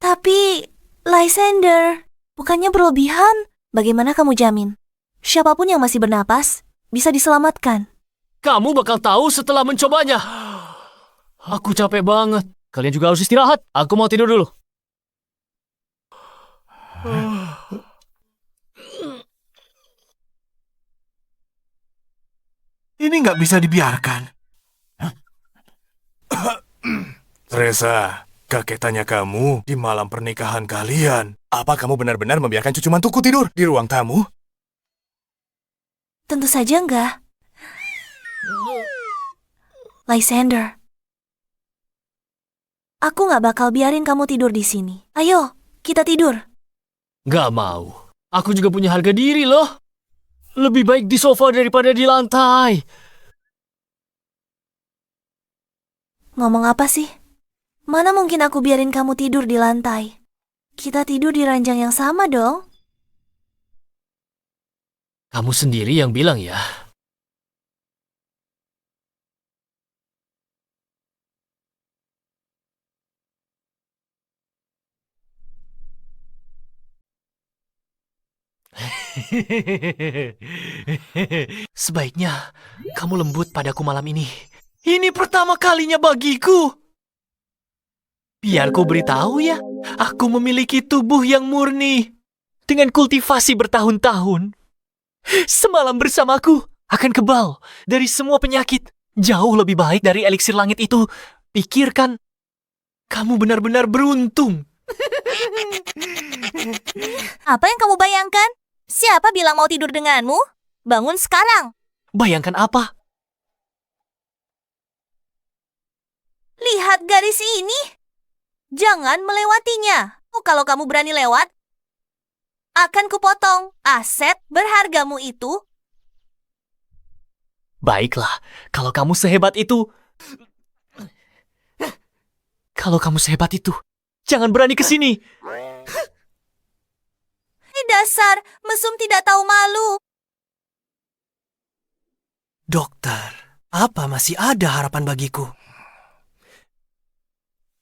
Tapi, Lysander, bukannya berlebihan? Bagaimana kamu jamin? Siapapun yang masih bernapas, bisa diselamatkan. Kamu bakal tahu setelah mencobanya. Aku capek banget. Kalian juga harus istirahat. Aku mau tidur dulu. Ini nggak bisa dibiarkan. Teresa, kakek tanya kamu di malam pernikahan kalian. Apa kamu benar-benar membiarkan cucu mantuku tidur di ruang tamu? Tentu saja enggak. Lysander, aku nggak bakal biarin kamu tidur di sini. Ayo, kita tidur. Gak mau. Aku juga punya harga diri loh. Lebih baik di sofa daripada di lantai. Ngomong apa sih? Mana mungkin aku biarin kamu tidur di lantai? Kita tidur di ranjang yang sama dong. Kamu sendiri yang bilang ya. Sebaiknya kamu lembut padaku malam ini. Ini pertama kalinya bagiku. Biar ku beritahu ya, aku memiliki tubuh yang murni. Dengan kultivasi bertahun-tahun. Semalam bersamaku akan kebal dari semua penyakit. Jauh lebih baik dari eliksir langit itu. Pikirkan, kamu benar-benar beruntung. Apa yang kamu bayangkan? Siapa bilang mau tidur denganmu? Bangun sekarang. Bayangkan apa? Lihat garis ini. Jangan melewatinya. Kalau kamu berani lewat, akan kupotong aset berhargamu itu. Baiklah, kalau kamu sehebat itu. Kalau kamu sehebat itu, jangan berani ke sini. Dasar mesum tidak tahu malu. Dokter, apa masih ada harapan bagiku?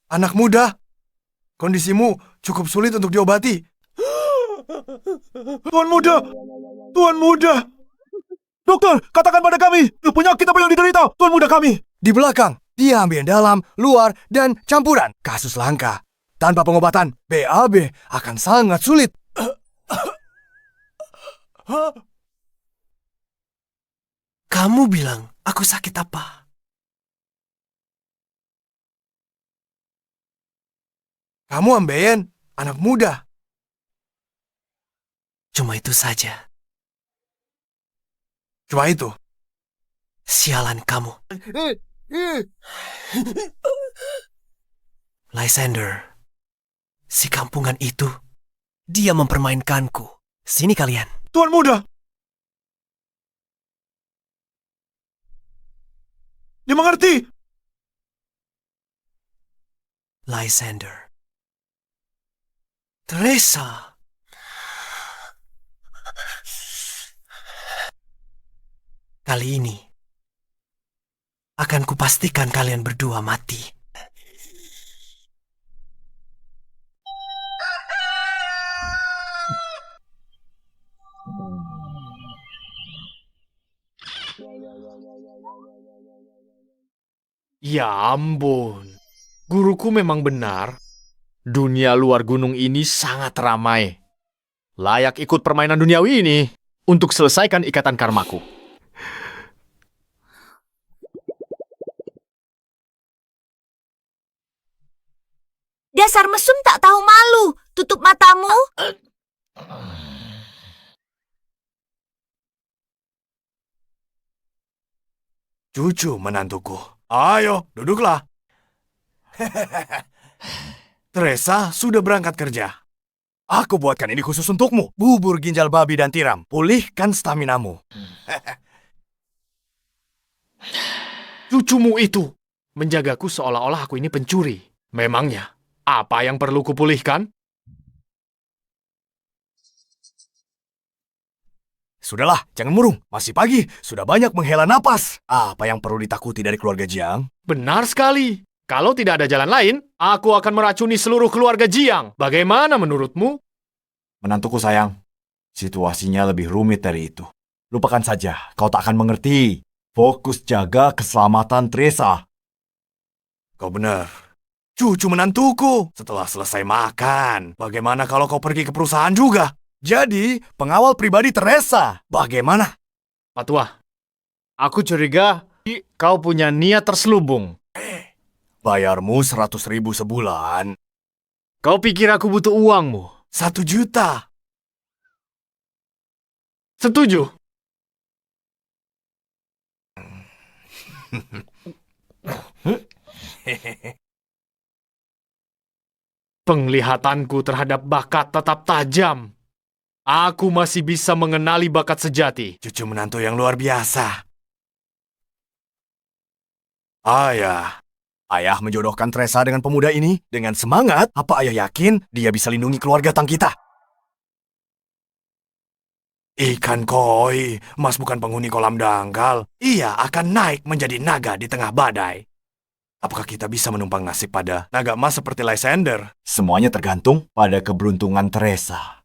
Anak muda, kondisimu cukup sulit untuk diobati. Tuan muda! Tuan muda! Dokter, katakan pada kami, penyakit apa yang diderita Tuan muda kami? Di belakang, dia ambil dalam, luar, dan campuran. Kasus langka. Tanpa pengobatan, BAB akan sangat sulit. Kamu bilang aku sakit apa? Kamu ambeien, anak muda. Cuma itu saja. Cuma itu. Sialan kamu. Lysander, si kampungan itu, dia mempermainkanku. Sini kalian. Tuan muda! Dia mengerti! Lysander. Teresa. Kali ini, akan kupastikan kalian berdua mati. Ya ampun, guruku memang benar. Dunia luar gunung ini sangat ramai. Layak ikut permainan duniawi ini untuk selesaikan ikatan karmaku. Dasar mesum tak tahu malu. Tutup matamu. Cucu menantuku. Ayo, duduklah. Teresa sudah berangkat kerja. Aku buatkan ini khusus untukmu. Bubur ginjal babi dan tiram. Pulihkan staminamu. Cucumu itu menjagaku seolah-olah aku ini pencuri. Memangnya, apa yang perlu kupulihkan? Sudahlah, jangan murung. Masih pagi, sudah banyak menghela napas. Apa yang perlu ditakuti dari keluarga Jiang? Benar sekali. Kalau tidak ada jalan lain, aku akan meracuni seluruh keluarga Jiang. Bagaimana menurutmu? Menantuku sayang, situasinya lebih rumit dari itu. Lupakan saja, kau tak akan mengerti. Fokus jaga keselamatan Teresa. Kau benar. Cucu menantuku. Setelah selesai makan, bagaimana kalau kau pergi ke perusahaan juga? Jadi, pengawal pribadi Teresa. Bagaimana? Pak Tua, aku curiga kau punya niat terselubung. Bayarmu 100.000 sebulan. Kau pikir aku butuh uangmu? 1 juta. Setuju. Penglihatanku terhadap bakat tetap tajam. Aku masih bisa mengenali bakat sejati. Cucu menantu yang luar biasa. Ayah. Ayah menjodohkan Teresa dengan pemuda ini dengan semangat. Apa ayah yakin dia bisa lindungi keluarga Tang kita? Ikan koi, Mas bukan penghuni kolam dangkal. Ia akan naik menjadi naga di tengah badai. Apakah kita bisa menumpang nasib pada naga emas seperti Lysander? Semuanya tergantung pada keberuntungan Teresa.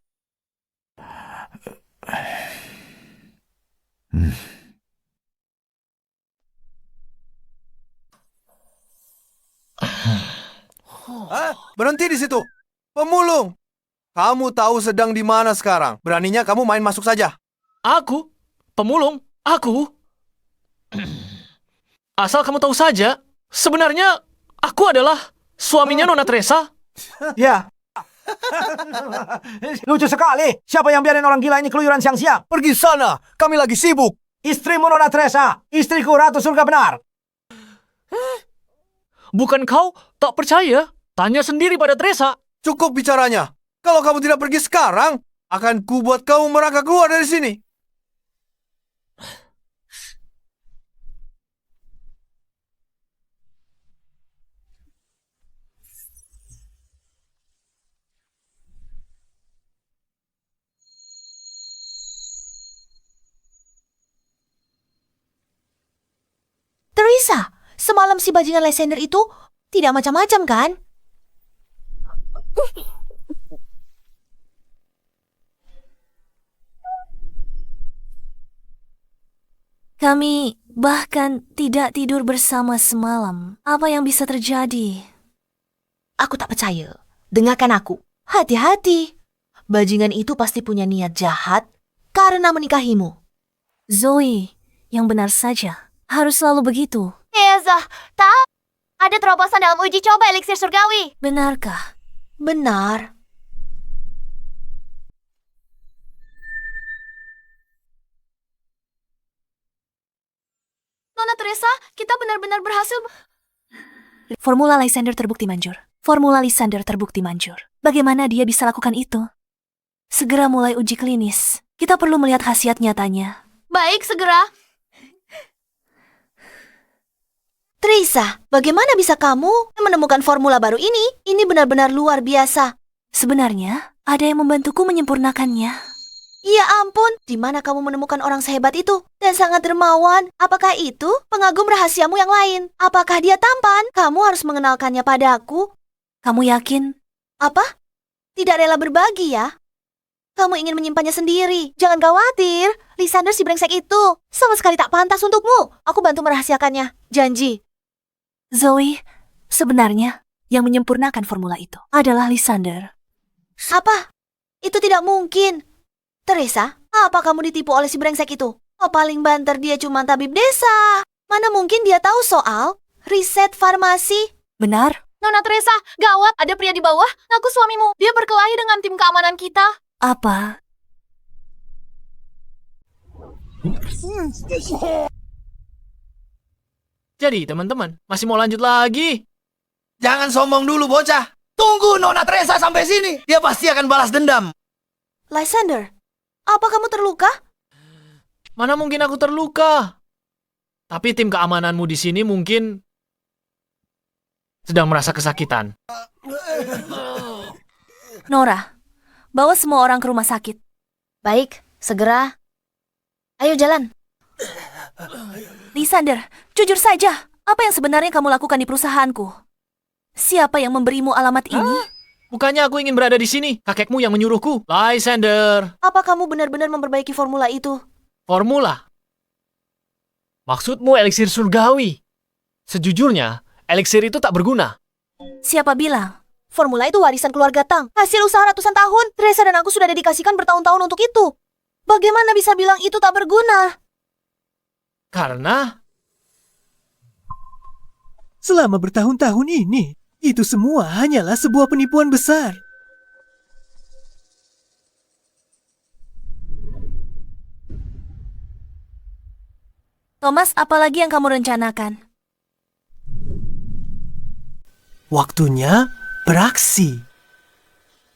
Berhenti di situ. Pemulung. Kamu tahu sedang di mana sekarang. Beraninya kamu main masuk saja. Aku? Pemulung? Aku? Asal kamu tahu saja, sebenarnya aku adalah suaminya Nona Teresa. Ya. Lucu sekali. Siapa yang biarin orang gila ini keluyuran siang-siang? Pergi sana. Kami lagi sibuk. Istrimu Nona Teresa. Istriku Ratu Surga benar. Bukan kau tak percaya? Tanya sendiri pada Teresa. Cukup bicaranya. Kalau kamu tidak pergi sekarang, akan kubuat kamu merangkak keluar dari sini. Teresa, semalam si bajingan Lysander itu tidak macam-macam kan? Kami bahkan tidak tidur bersama semalam. Apa yang bisa terjadi? Aku tak percaya. Dengarkan aku. Hati-hati. Bajingan itu pasti punya niat jahat karena menikahimu. Zoe, yang benar saja. Harus selalu begitu. Zah, tahu? Ada terobosan dalam uji coba eliksir surgawi. Benarkah? Benar. Nona Teresa, kita benar-benar berhasil. Formula Lysander terbukti manjur. Formula Lysander terbukti manjur. Bagaimana dia bisa lakukan itu? Segera mulai uji klinis. Kita perlu melihat khasiat nyatanya. Baik, segera. Teresa, bagaimana bisa kamu menemukan formula baru ini? Ini benar-benar luar biasa. Sebenarnya, ada yang membantuku menyempurnakannya. Ya ampun, di mana kamu menemukan orang sehebat itu? Dan sangat dermawan. Apakah itu pengagum rahasiamu yang lain? Apakah dia tampan? Kamu harus mengenalkannya padaku. Kamu yakin? Apa? Tidak rela berbagi ya? Kamu ingin menyimpannya sendiri. Jangan khawatir. Lysander si brengsek itu sama sekali tak pantas untukmu. Aku bantu merahasiakannya. Janji. Zoe, sebenarnya yang menyempurnakan formula itu adalah Lysander. Apa? Itu tidak mungkin. Teresa, apa kamu ditipu oleh si brengsek itu? Oh, paling banter dia cuma tabib desa. Mana mungkin dia tahu soal riset farmasi? Benar? Nona Teresa, gawat, ada pria di bawah. Ngaku suamimu. Dia berkelahi dengan tim keamanan kita. Apa? Jadi, teman-teman, masih mau lanjut lagi? Jangan sombong dulu, bocah. Tunggu Nona Teresa sampai sini. Dia pasti akan balas dendam. Lysander, apa kamu terluka? Mana mungkin aku terluka? Tapi tim keamananmu di sini mungkin sedang merasa kesakitan. Nora, bawa semua orang ke rumah sakit. Baik, segera. Ayo jalan. Lysander, jujur saja. Apa yang sebenarnya kamu lakukan di perusahaanku? Siapa yang memberimu alamat ini? Bukannya aku ingin berada di sini. Kakekmu yang menyuruhku. Lysander. Apa kamu benar-benar memperbaiki formula itu? Formula? Maksudmu eliksir surgawi? Sejujurnya, eliksir itu tak berguna. Siapa bilang? Formula itu warisan keluarga Tang. Hasil usaha ratusan tahun. Teresa dan aku sudah dedikasikan bertahun-tahun untuk itu. Bagaimana bisa bilang itu tak berguna? Karena Selama bertahun-tahun ini, itu semua hanyalah sebuah penipuan besar. Thomas, apa lagi yang kamu rencanakan? Waktunya beraksi.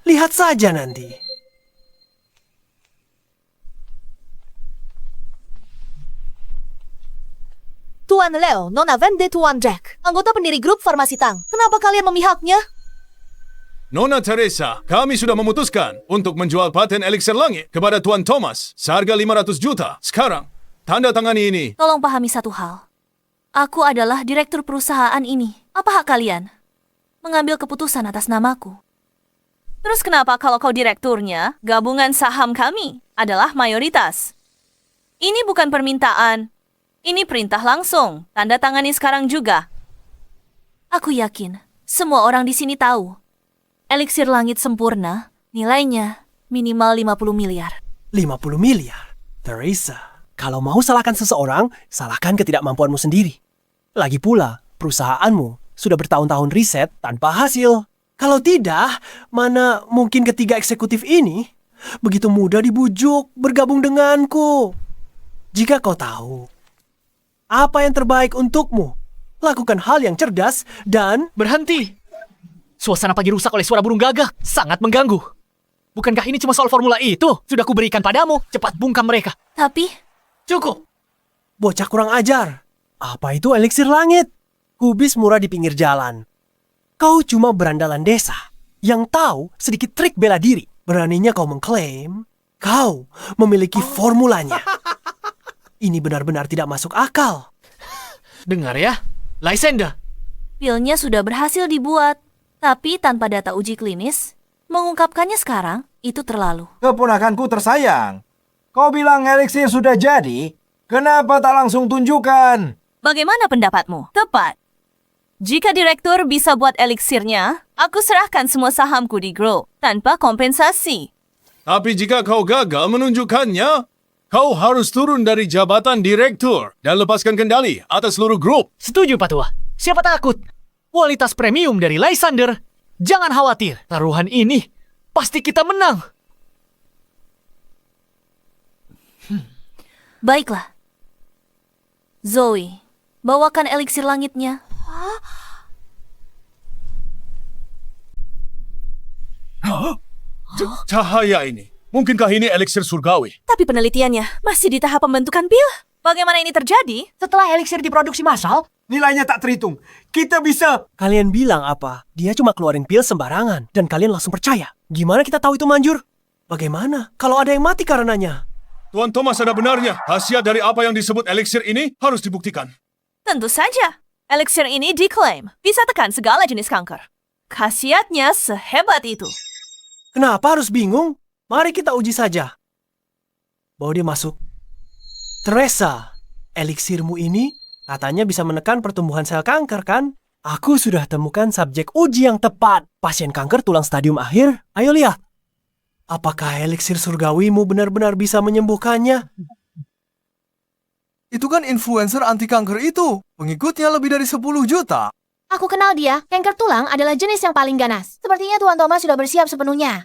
Lihat saja nanti. Tuan Leo, Nona Van de Tuan Jack, anggota pendiri grup Farmasi Tang. Kenapa kalian memihaknya? Nona Teresa, kami sudah memutuskan untuk menjual paten eliksir langit kepada Tuan Thomas seharga 500 juta. Sekarang, tanda tangani ini. Tolong pahami satu hal. Aku adalah direktur perusahaan ini. Apa hak kalian mengambil keputusan atas namaku? Terus kenapa kalau kau direkturnya, gabungan saham kami? adalah mayoritas. Ini bukan permintaan. Ini perintah langsung. Tanda tangani sekarang juga. Aku yakin semua orang di sini tahu. Eliksir langit sempurna nilainya minimal 50 miliar. 50 miliar? Teresa, kalau mau salahkan seseorang, salahkan ketidakmampuanmu sendiri. Lagi pula, perusahaanmu sudah bertahun-tahun riset tanpa hasil. Kalau tidak, mana mungkin ketiga eksekutif ini begitu mudah dibujuk bergabung denganku. Jika kau tahu apa yang terbaik untukmu, lakukan hal yang cerdas dan... Berhenti! Suasana pagi rusak oleh suara burung gagak. Sangat mengganggu. Bukankah ini cuma soal formula itu? Sudah kuberikan padamu. Cepat bungkam mereka. Tapi... Cukup! Bocah kurang ajar. Apa itu eliksir langit? Kubis murah di pinggir jalan. Kau cuma berandalan desa yang tahu sedikit trik bela diri. Beraninya kau mengklaim kau memiliki formulanya. Ini benar-benar tidak masuk akal. Dengar ya, Lysander. pilnya sudah berhasil dibuat, tapi tanpa data uji klinis, mengungkapkannya sekarang itu terlalu. Keponakanku tersayang. Kau bilang eliksir sudah jadi, kenapa tak langsung tunjukkan? Bagaimana pendapatmu? Tepat. Jika direktur bisa buat eliksirnya, aku serahkan semua sahamku di Grow tanpa kompensasi. Tapi jika kau gagal menunjukkannya, kau harus turun dari jabatan direktur dan lepaskan kendali atas seluruh grup. Setuju, Pak Tua. Siapa takut? Kualitas premium dari Lysander. Jangan khawatir, taruhan ini pasti kita menang. Baiklah. Zoe, bawakan eliksir langitnya. Cahaya ini. Mungkinkah ini eliksir surgawi? Tapi penelitiannya masih di tahap pembentukan pil. Bagaimana ini terjadi? Setelah eliksir diproduksi massal, Nilainya tak terhitung. Kita bisa... Kalian bilang apa? Dia cuma keluarin pil sembarangan dan kalian langsung percaya. Gimana kita tahu itu manjur? Bagaimana kalau ada yang mati karenanya? Tuan Thomas ada benarnya. Khasiat dari apa yang disebut eliksir ini harus dibuktikan. Tentu saja. Eliksir ini diklaim bisa tekan segala jenis kanker. Khasiatnya sehebat itu. Kenapa harus bingung? Mari kita uji saja. Bawa dia masuk. Teresa, eliksirmu ini katanya bisa menekan pertumbuhan sel kanker, kan? Aku sudah temukan subjek uji yang tepat. Pasien kanker tulang stadium akhir. Ayo lihat. Apakah eliksir surgawimu benar-benar bisa menyembuhkannya? Itu kan influencer anti kanker itu. Pengikutnya lebih dari 10 juta. Aku kenal dia. Kanker tulang adalah jenis yang paling ganas. Sepertinya Tuan Thomas sudah bersiap sepenuhnya.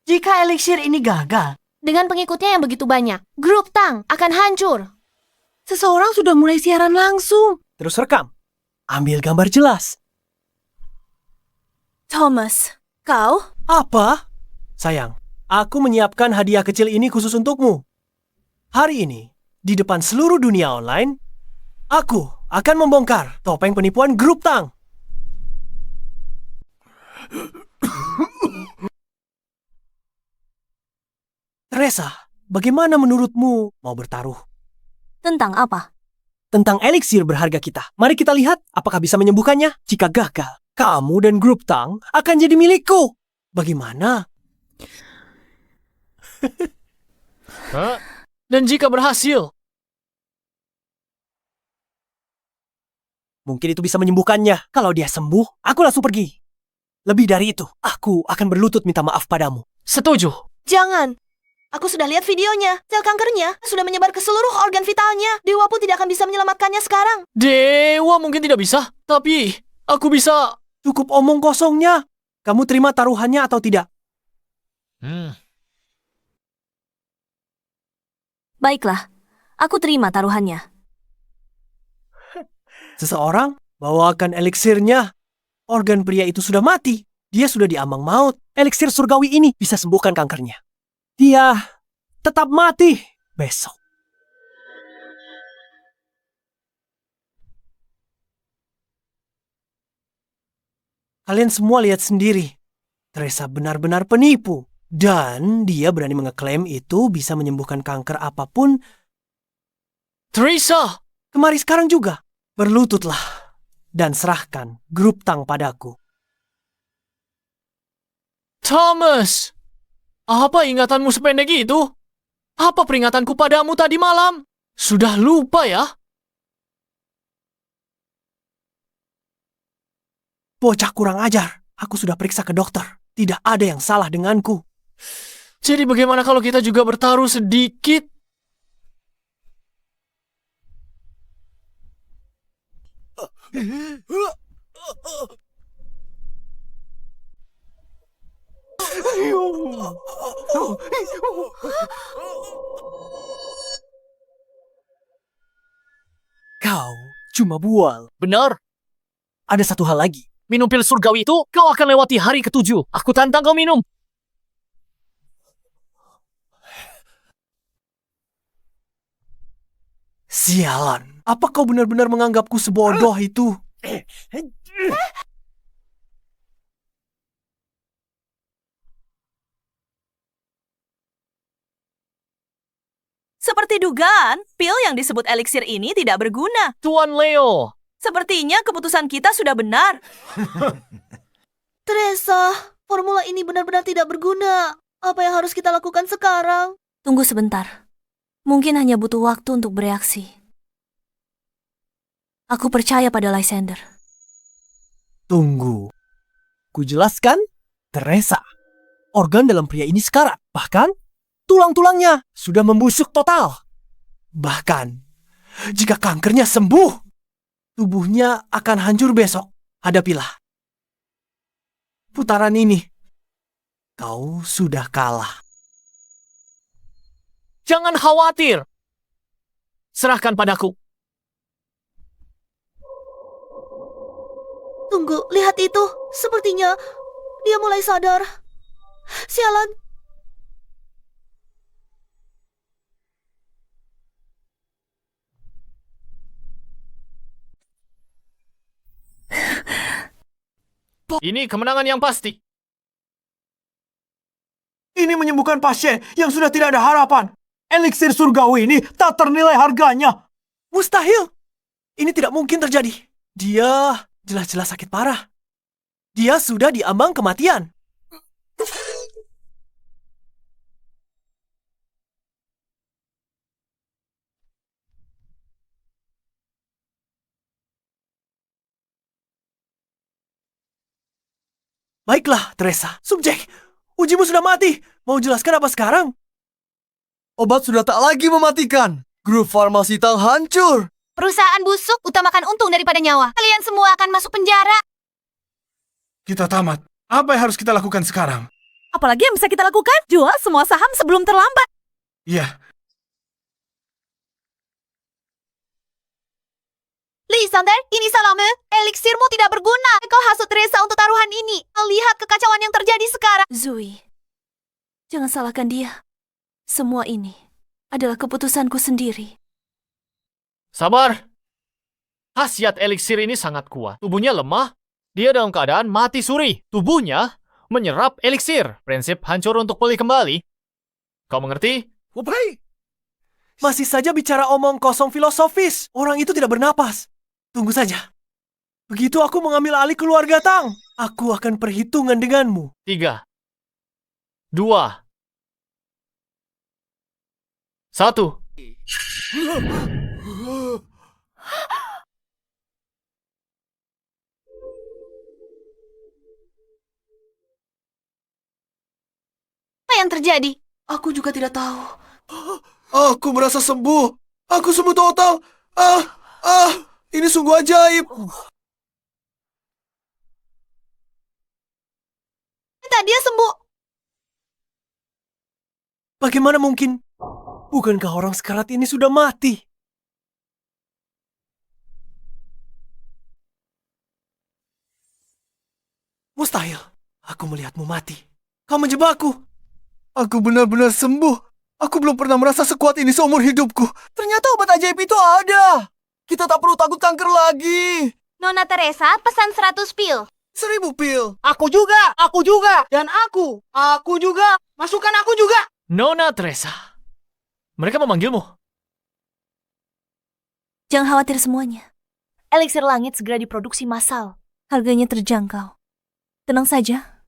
jika eliksir ini gagal, Dengan pengikutnya yang begitu banyak, grup Tang akan hancur. seseorang sudah mulai siaran langsung. Terus rekam. Ambil gambar jelas. Thomas, kau? Apa? Sayang, aku menyiapkan hadiah kecil ini khusus untukmu. Hari ini, di depan seluruh dunia online, aku akan membongkar topeng penipuan grup Tang. Teresa, bagaimana menurutmu mau bertaruh? Tentang apa? Tentang eliksir berharga kita. Mari kita lihat apakah bisa menyembuhkannya. Jika gagal, kamu dan grup Tang akan jadi milikku. Bagaimana? Dan jika berhasil, Mungkin itu bisa menyembuhkannya. Kalau dia sembuh, aku langsung pergi. Lebih dari itu, aku akan berlutut minta maaf padamu. setuju. Jangan. Aku sudah lihat videonya. Sel kankernya sudah menyebar ke seluruh organ vitalnya. Dewa pun tidak akan bisa menyelamatkannya sekarang. Dewa mungkin tidak bisa, tapi aku bisa. Cukup omong kosongnya. Kamu terima taruhannya atau tidak? Baiklah, aku terima taruhannya. Seseorang bawakan eliksirnya. Organ pria itu sudah mati. Dia sudah diambang maut. Eliksir surgawi ini bisa sembuhkan kankernya. Dia tetap mati besok. Kalian semua lihat sendiri. Teresa benar-benar penipu. Dan dia berani mengeklaim itu bisa menyembuhkan kanker apapun. Teresa! Kemari sekarang juga. Berlututlah dan serahkan grup Tang padaku. Thomas! Apa ingatanmu sependek itu? Apa peringatanku padamu tadi malam? Sudah lupa ya? Bocah kurang ajar. Aku sudah periksa ke dokter. Tidak ada yang salah denganku. Jadi bagaimana kalau kita juga bertaruh sedikit? Kau cuma bual. Benar. Ada satu hal lagi. Minum pil surgawi itu, kau akan lewati hari ke-7. Aku tantang kau minum. Sialan. Apa kau benar-benar menganggapku sebodoh itu? Seperti dugaan, pil yang disebut eliksir ini tidak berguna. Tuan Leo. Sepertinya keputusan kita sudah benar. Teresa, formula ini benar-benar tidak berguna. Apa yang harus kita lakukan sekarang? Tunggu sebentar. Mungkin hanya butuh waktu untuk bereaksi. Aku percaya pada Lysander. Tunggu. Ku jelaskan, Teresa. Organ dalam pria ini sekarat. Bahkan, tulang-tulangnya sudah membusuk total. Bahkan, jika kankernya sembuh, tubuhnya akan hancur besok. Hadapilah. Putaran ini, kau sudah kalah. Jangan khawatir. Serahkan padaku. Tunggu, lihat itu. Sepertinya dia mulai sadar. Sialan. Ini kemenangan yang pasti. Ini menyembuhkan pasien yang sudah tidak ada harapan. Eliksir surgawi ini tak ternilai harganya. Mustahil. Ini tidak mungkin terjadi. Dia jelas-jelas sakit parah. Dia sudah diambang kematian. Baiklah, Teresa. Subjek, ujimu sudah mati. Mau jelaskan apa sekarang? Obat sudah tak lagi mematikan. Grup farmasi tak hancur. Perusahaan busuk utamakan untung daripada nyawa. Kalian semua akan masuk penjara. Kita tamat. Apa yang harus kita lakukan sekarang? Apalagi yang bisa kita lakukan? Jual semua saham sebelum terlambat. Iya, Lysander, ini salahmu. Eliksirmu tidak berguna. Kau hasut Teresa untuk taruhan ini. Lihat kekacauan yang terjadi sekarang. Zoe, jangan salahkan dia. Semua ini adalah keputusanku sendiri. Sabar. Khasiat eliksir ini sangat kuat. Tubuhnya lemah. Dia dalam keadaan mati suri. Tubuhnya menyerap eliksir. Prinsip hancur untuk pulih kembali. Kau mengerti? Masih saja bicara omong kosong filosofis. Orang itu tidak bernapas. Tunggu saja. Begitu aku mengambil alih keluarga Tang, aku akan perhitungan denganmu. 3, 2, 1. Apa yang terjadi? Aku juga tidak tahu. Aku merasa sembuh. Aku sembuh total. Ini sungguh ajaib. Tadi dia sembuh. Bagaimana mungkin? Bukankah orang sekarat ini sudah mati? Mustahil. Aku melihatmu mati. Kau menjebakku. Aku benar-benar sembuh. Aku belum pernah merasa sekuat ini seumur hidupku. Ternyata obat ajaib itu ada. Kita tak perlu takut kanker lagi. Nona Teresa pesan 100 pil. 1000 pil. Aku juga, dan aku juga, masukkan aku juga. Nona Teresa. Mereka memanggilmu. Jangan khawatir semuanya. Eliksir langit segera diproduksi massal. Harganya terjangkau. Tenang saja.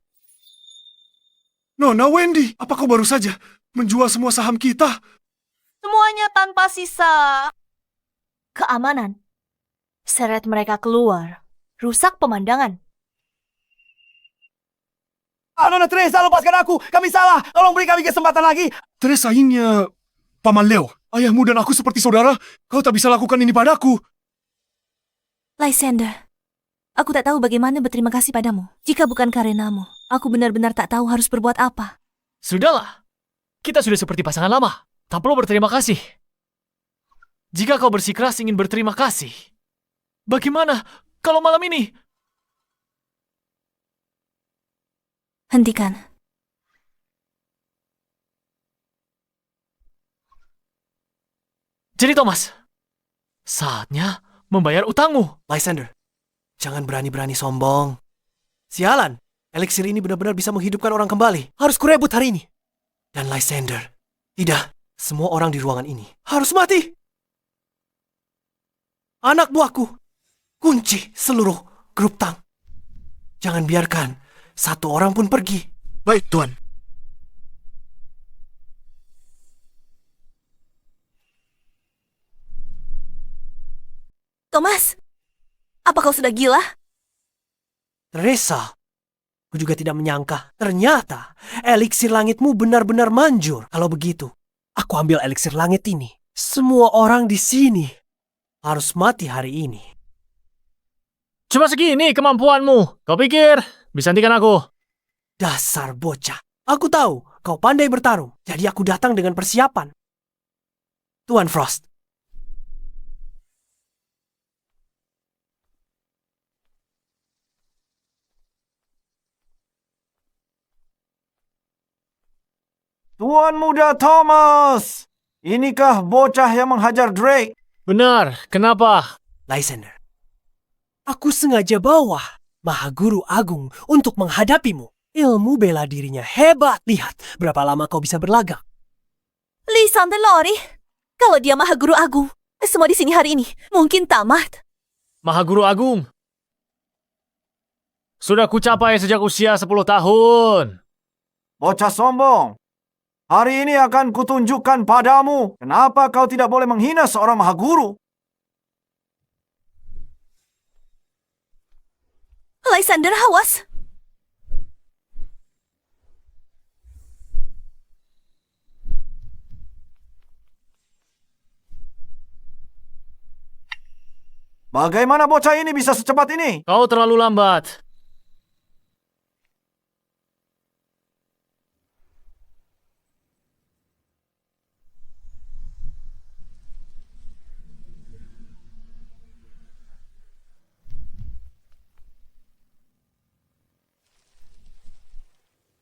Nona Wendy, apa kau baru saja? menjual semua saham kita. Semuanya tanpa sisa. Keamanan. Seret mereka keluar. Rusak pemandangan. Nona Teresa, lepaskan aku. Kami salah. Tolong beri kami kesempatan lagi. Teresa ingin Paman Leo. Ayahmu dan aku seperti saudara. Kau tak bisa lakukan ini padaku. Lysander, aku tak tahu bagaimana berterima kasih padamu. Jika bukan karenamu, aku benar-benar tak tahu harus berbuat apa. Sudahlah. Kita sudah seperti pasangan lama. Tak perlu berterima kasih. Jika kau bersikeras ingin berterima kasih, bagaimana kalau malam ini? Hentikan. Jadi Thomas, saatnya membayar utangmu. Lysander, jangan berani-berani sombong. Sialan, eliksir ini benar-benar bisa menghidupkan orang kembali. Harus kurebut hari ini. Dan Lysander, tidak. Semua orang di ruangan ini harus mati. Anak buahku, kunci seluruh grup Tang. Jangan biarkan satu orang pun pergi. Baik, Tuan. Thomas, apa kau sudah gila? Teresa, aku juga tidak menyangka. Ternyata eliksir langitmu benar-benar manjur. Kalau begitu, aku ambil eliksir langit ini. Semua orang di sini harus mati hari ini. Cuma segini kemampuanmu. Kau pikir bisa hentikan aku? Dasar bocah. Aku tahu kau pandai bertarung. Jadi aku datang dengan persiapan. Tuan Frost. Tuan Muda Thomas. Inikah bocah yang menghajar Drake? Benar, kenapa? Lysander. Aku sengaja bawa Mahaguru Agung untuk menghadapimu. Ilmu bela dirinya hebat. Lihat berapa lama kau bisa berlagak. Lysander Lori, kalau dia Mahaguru Agung, semua di sini hari ini mungkin tamat. Mahaguru Agung. Sudah kucapai sejak usia 10 tahun. Bocah sombong. Hari ini akan kutunjukkan padamu kenapa kau tidak boleh menghina seorang Mahaguru. Lysander, awas. Bagaimana bocah ini bisa secepat ini? Kau terlalu lambat.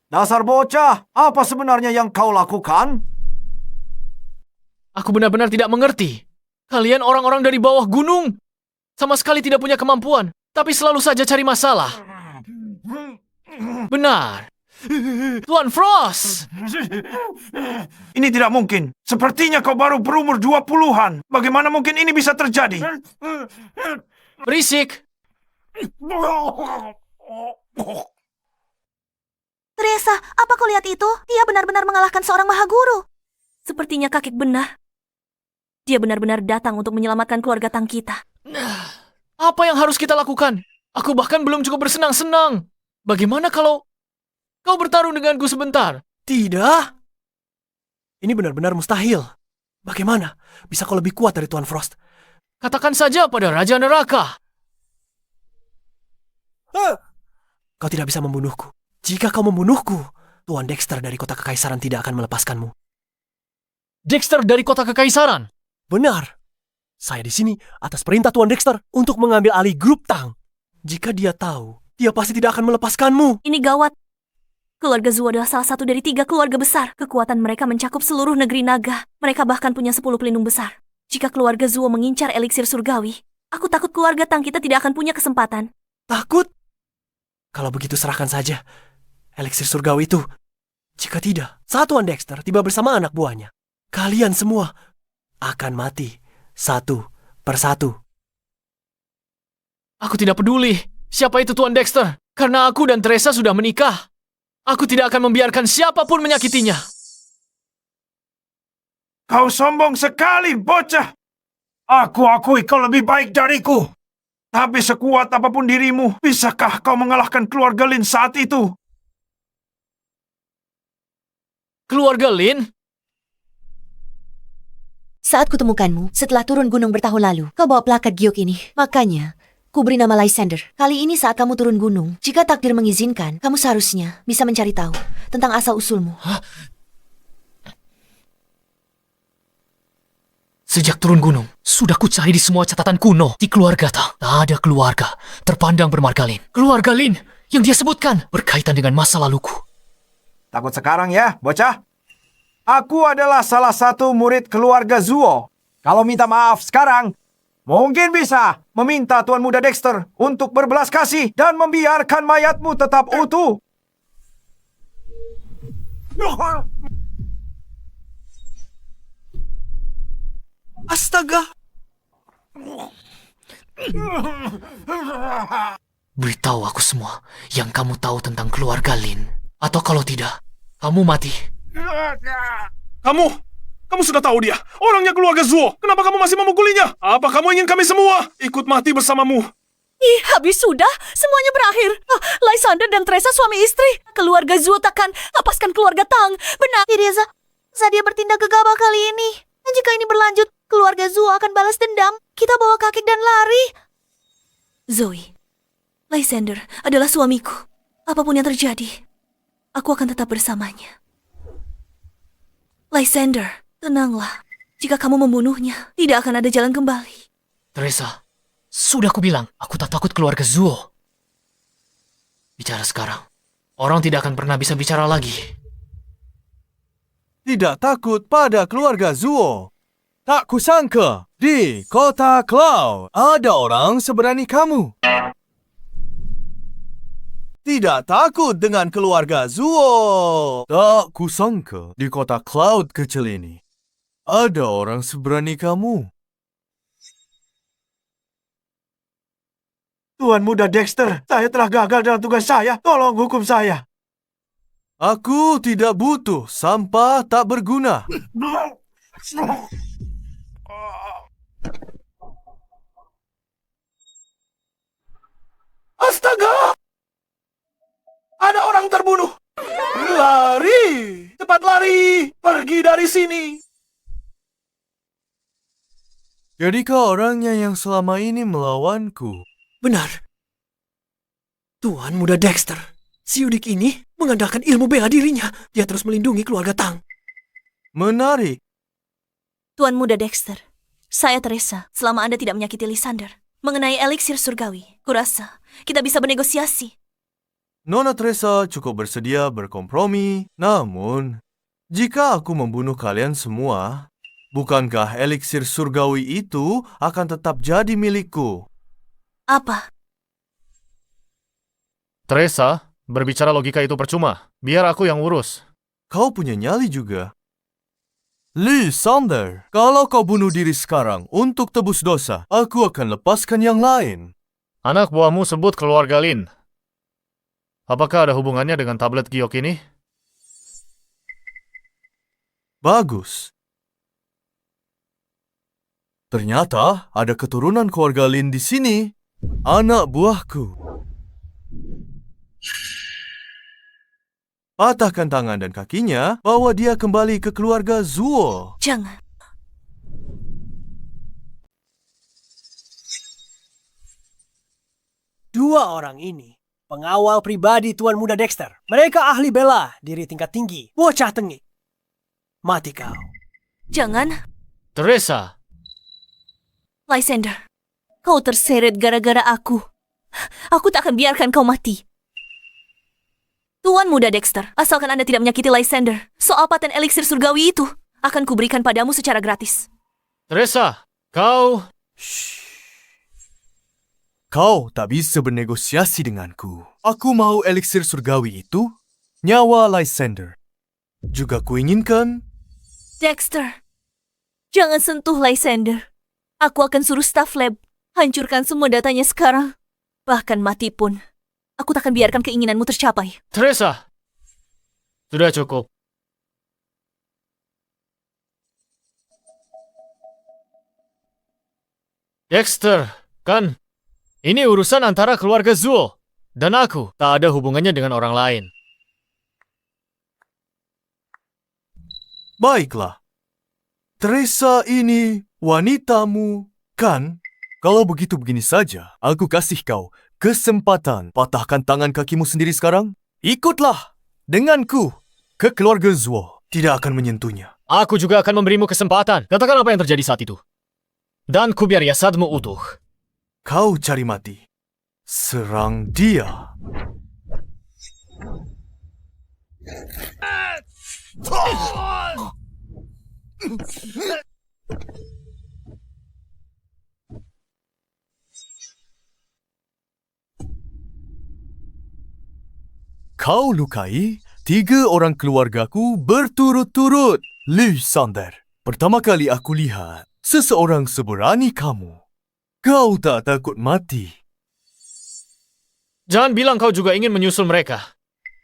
Dasar bocah, apa sebenarnya yang kau lakukan? Aku benar-benar tidak mengerti. Kalian orang-orang dari bawah gunung. Sama sekali tidak punya kemampuan. Tapi selalu saja cari masalah. Benar. Tuan Frost. Ini tidak mungkin. Sepertinya kau baru berumur 20-an. Bagaimana mungkin ini bisa terjadi? Berisik. Teresa, apa kau lihat itu? Dia benar-benar mengalahkan seorang Mahaguru. Sepertinya kakek benar. Dia benar-benar datang untuk menyelamatkan keluarga Tang kita. Apa yang harus kita lakukan? Aku bahkan belum cukup bersenang-senang. Bagaimana kalau kau bertarung denganku sebentar? Tidak. Ini benar-benar mustahil. Bagaimana bisa kau lebih kuat dari Tuan Frost? Katakan saja pada Raja Neraka. Kau tidak bisa membunuhku. Jika kau membunuhku, Tuan Dexter dari Kota Kekaisaran tidak akan melepaskanmu. Dexter dari Kota Kekaisaran? Benar. Saya di sini atas perintah Tuan Dexter untuk mengambil alih grup Tang. Jika dia tahu, dia pasti tidak akan melepaskanmu. Ini gawat. Keluarga Zuo adalah salah satu dari 3 keluarga besar. Kekuatan mereka mencakup seluruh negeri naga. Mereka bahkan punya 10 pelindung besar. Jika keluarga Zuo mengincar eliksir surgawi, aku takut keluarga Tang kita tidak akan punya kesempatan. Takut? Kalau begitu serahkan saja eliksir surgawi itu. Jika tidak, saat Tuan Dexter tiba bersama anak buahnya, kalian semua akan mati satu persatu. Aku tidak peduli siapa itu Tuan Dexter. Karena aku dan Teresa sudah menikah. Aku tidak akan membiarkan siapapun menyakitinya. Kau sombong sekali, bocah. Aku akui kau lebih baik dariku. Tapi sekuat apapun dirimu, bisakah kau mengalahkan keluarga Lin saat itu? Keluarga Lin? Saat kutemukanmu, setelah turun gunung bertahun lalu, kau bawa plakat giok ini. Makanya, ku beri nama Lysander. Kali ini saat kamu turun gunung, jika takdir mengizinkan, kamu seharusnya bisa mencari tahu tentang asal-usulmu. Sejak turun gunung, sudah ku cari di semua catatan kuno di keluarga Tang. Tak ada keluarga terpandang bermarga Lin. Keluarga Lin yang dia sebutkan berkaitan dengan masa laluku. Takut sekarang ya, bocah? Aku adalah salah satu murid keluarga Zuo. Kalau minta maaf sekarang, mungkin bisa meminta Tuan Muda Dexter untuk berbelas kasih dan membiarkan mayatmu tetap utuh. Astaga! Beritahu aku semua yang kamu tahu tentang keluarga Lin. Atau kalau tidak, kamu mati. Kamu sudah tahu dia. Orangnya keluarga Zuo. Kenapa kamu masih memukulinya? Apa kamu ingin kami semua ikut mati bersamamu? Ih, habis sudah. Semuanya berakhir. Lysander dan Teresa suami istri. Keluarga Zuo takkan lepaskan keluarga Tang. Benar. Teresa, saat dia bertindak gegabah kali ini. Dan jika ini berlanjut, keluarga Zuo akan balas dendam. Kita bawa kakek dan lari. Zoe, Lysander adalah suamiku. Apapun yang terjadi, aku akan tetap bersamanya. Lysander, tenanglah. Jika kamu membunuhnya, tidak akan ada jalan kembali. Teresa, sudah aku bilang, aku tak takut keluarga Zuo. Bicara sekarang, orang tidak akan pernah bisa bicara lagi. Tidak takut pada keluarga Zuo. Tak kusangka di kota Cloud ada orang seberani kamu. Tidak takut dengan keluarga Zuo. Tak kusangka di kota Cloud kecil ini ada orang seberani kamu. Tuan Muda Dexter, saya telah gagal dalam tugas saya. Tolong hukum saya. Aku tidak butuh sampah tak berguna. Astaga! Ada orang terbunuh. Lari! Cepat lari! Pergi dari sini! Jadikah orangnya yang selama ini melawanku? Benar. Tuan Muda Dexter. Si Yudik ini mengandalkan ilmu bela dirinya. Dia terus melindungi keluarga Tang. Menarik. Tuan Muda Dexter, saya Teresa. Selama Anda tidak menyakiti Lysander. Mengenai eliksir surgawi, kurasa kita bisa bernegosiasi. Nona Teresa cukup bersedia berkompromi. Namun, jika aku membunuh kalian semua, bukankah eliksir surgawi itu akan tetap jadi milikku? Apa? Teresa, berbicara logika itu percuma. Biar aku yang urus. Kau punya nyali juga. Lysander, kalau kau bunuh diri sekarang untuk tebus dosa, aku akan lepaskan yang lain. Anak buahmu sebut keluarga Lin. Apakah ada hubungannya dengan tablet giok ini? Bagus. Ternyata ada keturunan keluarga Lin di sini. Anak buahku. Patahkan tangan dan kakinya, bawa dia kembali ke keluarga Zuo. Jangan. Dua orang ini pengawal pribadi Tuan Muda Dexter. Mereka ahli bela diri tingkat tinggi. Bocah tengik. Mati kau. Jangan. Teresa, Lysander, kau terseret gara-gara aku. Aku tak akan biarkan kau mati. Tuan Muda Dexter, asalkan Anda tidak menyakiti Lysander, soal paten eliksir surgawi itu akan kuberikan padamu secara gratis. Teresa, kau... Kau tak bisa bernegosiasi denganku. Aku mau eliksir surgawi itu, nyawa Lysander. Juga kuinginkan... Dexter, jangan sentuh Lysander. Aku akan suruh staf lab hancurkan semua datanya sekarang. Bahkan mati pun, aku tak akan biarkan keinginanmu tercapai. Teresa, sudah cukup. Dexter, kan? Ini urusan antara keluarga Zuo. Dan aku tak ada hubungannya dengan orang lain. Baiklah. Teresa ini wanitamu, kan? Kalau begitu begini saja, aku kasih kau kesempatan patahkan tangan kakimu sendiri sekarang. Ikutlah denganku ke keluarga Zuo. Tidak akan menyentuhnya. Aku juga akan memberimu kesempatan. Katakan apa yang terjadi saat itu. Dan ku biar jasadmu utuh. Kau cari mati. Serang dia. Kau lukai 3 orang keluargaku berturut-turut, Lysander. Pertama kali aku lihat seseorang seberani kamu. Kau tak takut mati. Jangan bilang kau juga ingin menyusul mereka.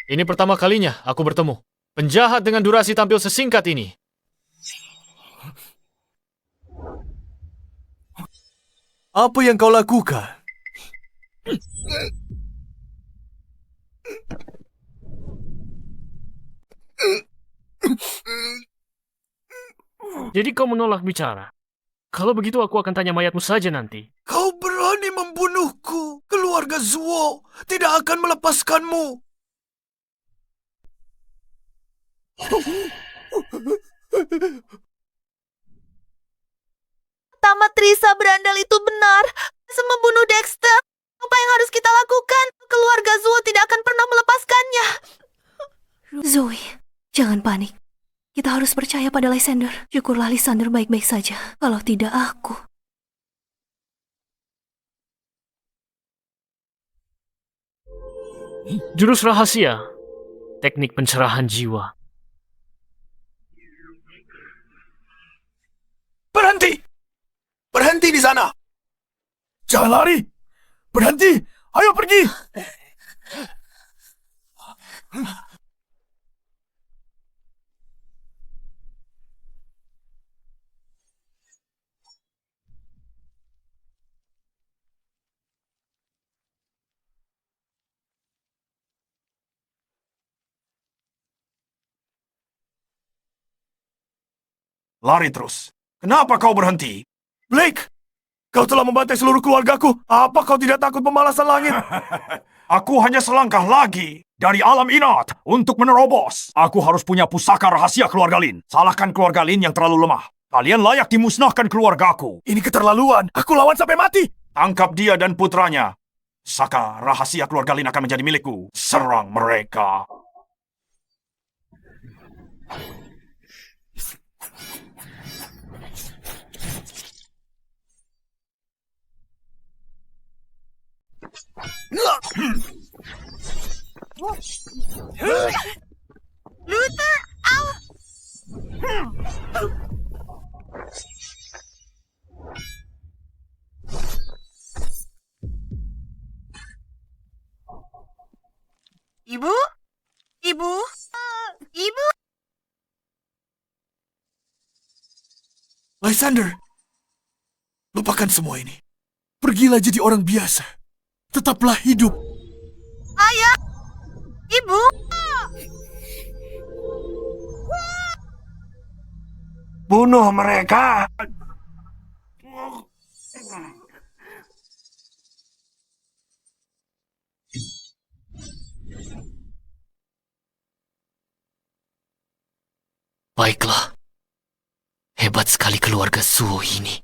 Ini pertama kalinya aku bertemu penjahat dengan durasi tampil sesingkat ini. Apa yang kau lakukan? Jadi kau menolak bicara. Kalau begitu aku akan tanya mayatmu saja nanti. Kau berani membunuhku. Keluarga Zuo tidak akan melepaskanmu. Pertama Trisa berandal itu benar. Membunuh Dexter. Apa yang harus kita lakukan? Keluarga Zuo tidak akan pernah melepaskannya. Zoe, jangan panik. Kita harus percaya pada Lysander. Syukurlah Lysander baik-baik saja. Kalau tidak, aku... Jurus rahasia. Teknik pencerahan jiwa. Berhenti! Berhenti di sana! Jangan lari! Berhenti! Ayo pergi! Lari terus. Kenapa kau berhenti? Blake! Kau telah membantai seluruh keluargaku. Apa kau tidak takut pembalasan langit? Aku hanya selangkah lagi dari alam inat untuk menerobos. Aku harus punya pusaka rahasia keluarga Lin. Salahkan keluarga Lin yang terlalu lemah. Kalian layak dimusnahkan keluargaku. Ini keterlaluan. Aku lawan sampai mati. Tangkap dia dan putranya. Saka rahasia keluarga Lin akan menjadi milikku. Serang mereka. Luther, au! Ibu? Ibu? Ibu? Lysander, lupakan semua ini. Pergilah jadi orang biasa. Tetaplah hidup. Ayah! Ibu! Bunuh mereka. Baiklah. Hebat sekali keluarga Zuo ini.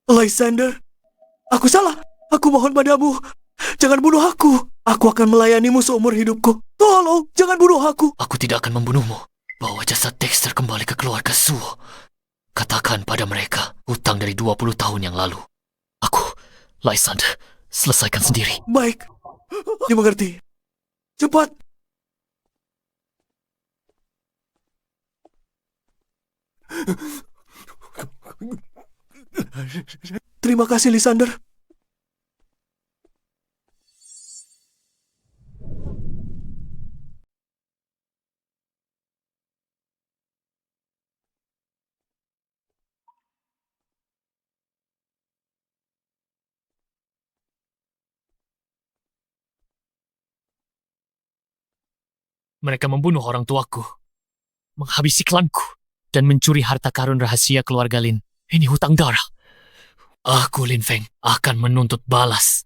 Lysander, aku salah. Aku mohon padamu. Jangan bunuh aku. Aku akan melayanimu seumur hidupku. Tolong, jangan bunuh aku. Aku tidak akan membunuhmu. Bawa jasad Dexter kembali ke keluarga Zuo. Katakan pada mereka hutang dari 20 tahun yang lalu. Aku, Lysander, selesaikan sendiri. Baik, dimengerti. Cepat. Terima kasih, Lysander. Mereka membunuh orang tuaku, menghabisi klanku, dan mencuri harta karun rahasia keluarga Lin. Ini hutang darah. Aku, Lin Feng, akan menuntut balas.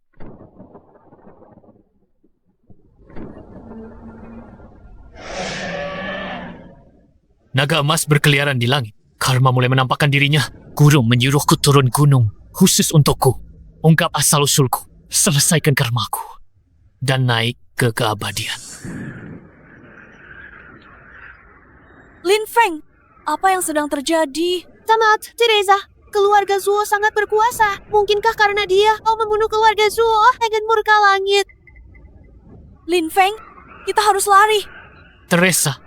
Naga emas berkeliaran di langit. Karma mulai menampakkan dirinya. Gurung menyuruhku turun gunung, khusus untukku. Ungkap asal-usulku, selesaikan karmaku, dan naik ke keabadian. Lin Feng, apa yang sedang terjadi? Tamat, Teresa. Keluarga Zuo sangat berkuasa. Mungkinkah karena dia kau membunuh keluarga Zuo dengan murka langit? Lin Feng, kita harus lari. Teresa,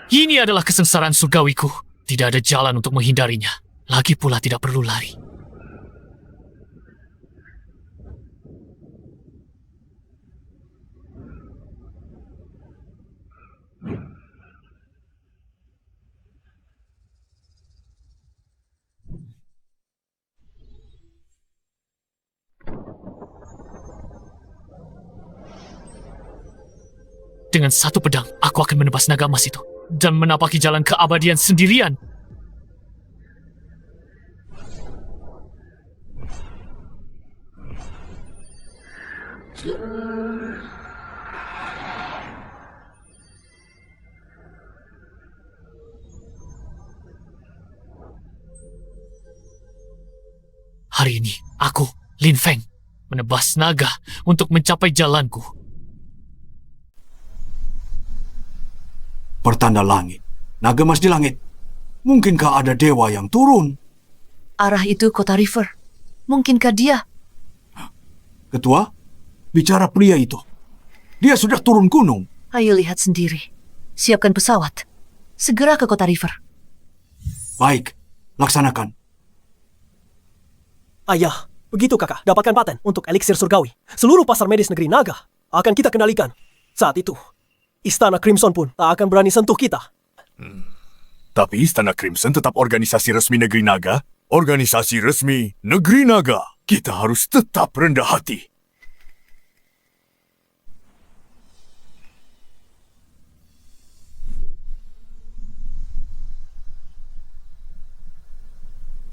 ini adalah kesengsaraan surgawiku. Tidak ada jalan untuk menghindarinya. Lagi pula tidak perlu lari. Dengan satu pedang, aku akan menebas naga emas itu dan menapaki jalan keabadian sendirian. Hari ini, aku, Lin Feng, menebas naga untuk mencapai jalanku. Pertanda langit. Naga emas di langit. Mungkinkah ada dewa yang turun? Arah itu kota River. Mungkinkah dia? Ketua, bicara pria itu. Dia sudah turun gunung. Ayo lihat sendiri. Siapkan pesawat. Segera ke kota River. Baik, laksanakan. Ayah, begitu kakak, dapatkan paten untuk eliksir surgawi. Seluruh pasar medis negeri naga akan kita kendalikan. Saat itu, Istana Crimson pun tak akan berani sentuh kita. Tapi Istana Crimson tetap organisasi resmi negeri naga. Organisasi resmi negeri naga. Kita harus tetap rendah hati.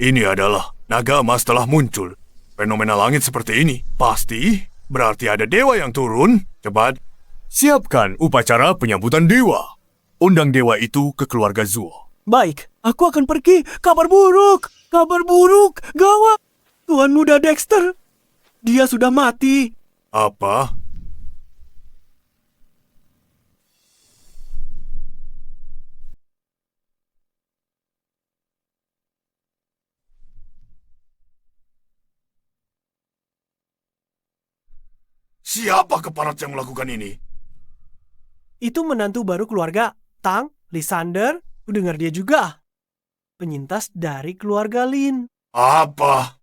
Ini adalah naga emas telah muncul. Fenomena langit seperti ini pasti berarti ada dewa yang turun. Cepat, siapkan upacara penyambutan dewa. Undang dewa itu ke keluarga Zuo. Baik, aku akan pergi. Kabar buruk, gawat. Tuan Muda Dexter, dia sudah mati. Apa? Siapa keparat yang melakukan ini? Itu menantu baru keluarga Tang, Lysander. Kudengar dia juga penyintas dari keluarga Lin. Apa?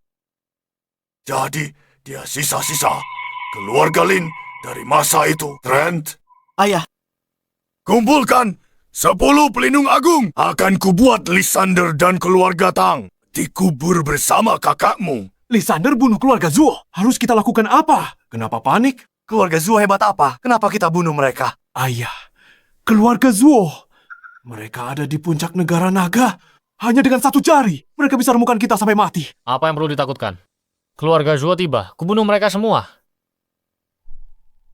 Jadi, dia sisa-sisa keluarga Lin dari masa itu, Trent? Ayah, Kumpulkan 10 pelindung agung. Akan kubuat Lysander dan keluarga Tang dikubur bersama kakakmu. Lysander bunuh keluarga Zuo. Harus kita lakukan apa? Kenapa panik? Keluarga Zuo hebat apa? Kenapa kita bunuh mereka? Ayah, keluarga Zuo. Mereka ada di puncak negara naga. Hanya dengan satu jari, mereka bisa remukan kita sampai mati. Apa yang perlu ditakutkan? Keluarga Zuo tiba, kubunuh mereka semua.